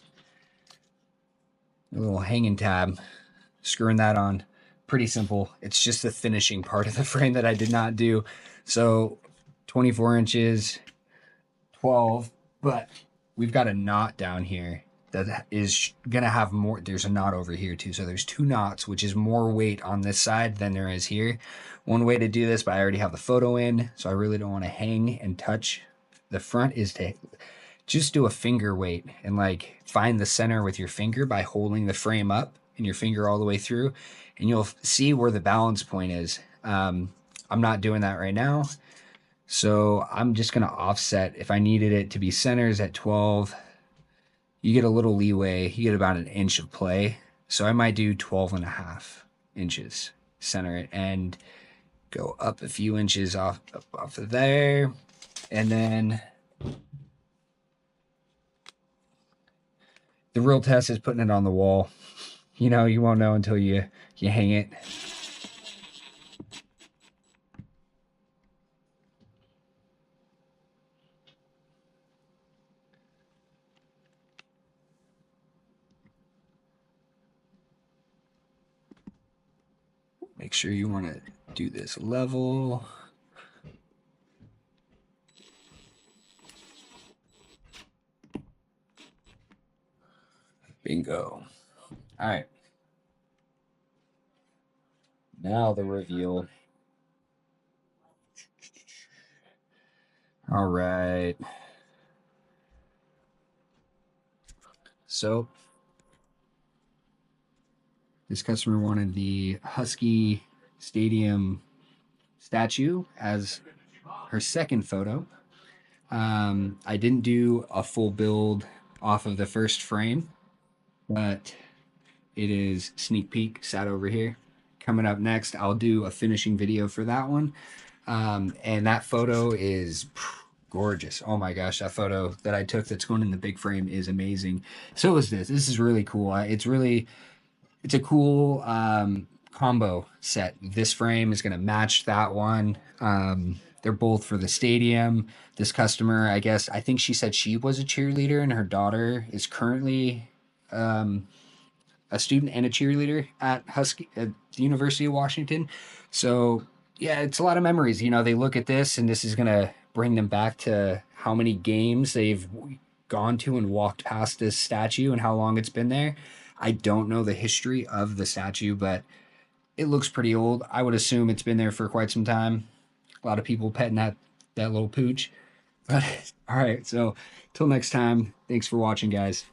a little hanging tab, screwing that on. Pretty simple. It's just the finishing part of the frame that I did not do. So 24 inches, 12, but we've got a knot down here that is gonna have more. There's a knot over here too, so there's two knots, which is more weight on this side than there is here. One way to do this, but I already have the photo in, so I really don't want to hang and touch the front, is to just do a finger weight and like find the center with your finger by holding the frame up and your finger all the way through, and you'll see where the balance point is. I'm not doing that right now, so I'm just going to offset. If I needed it to be centers at 12, you get a little leeway. You get about an inch of play. So I might do 12 and a half inches, center it, and go up a few inches off of there. And then the real test is putting it on the wall. You know, you won't know until you hang it. Make sure you want to do this level. Bingo. All right. Now the reveal. All right. So this customer wanted the Husky Stadium statue as her second photo. I didn't do a full build off of the first frame, but it is sneak peek sat over here. Coming up next, I'll do a finishing video for that one. And that photo is gorgeous. Oh my gosh, that photo that I took that's going in the big frame is amazing. So is this. This is really cool. It's a cool combo set. This frame is going to match that one. They're both for the stadium. This customer, I think she said she was a cheerleader and her daughter is currently a student and a cheerleader at the University of Washington. So yeah, it's a lot of memories. You know, they look at this and this is going to bring them back to how many games they've gone to and walked past this statue and how long it's been there. I don't know the history of the statue, but it looks pretty old. I would assume it's been there for quite some time. A lot of people petting that little pooch. But all right, so till next time, thanks for watching, guys.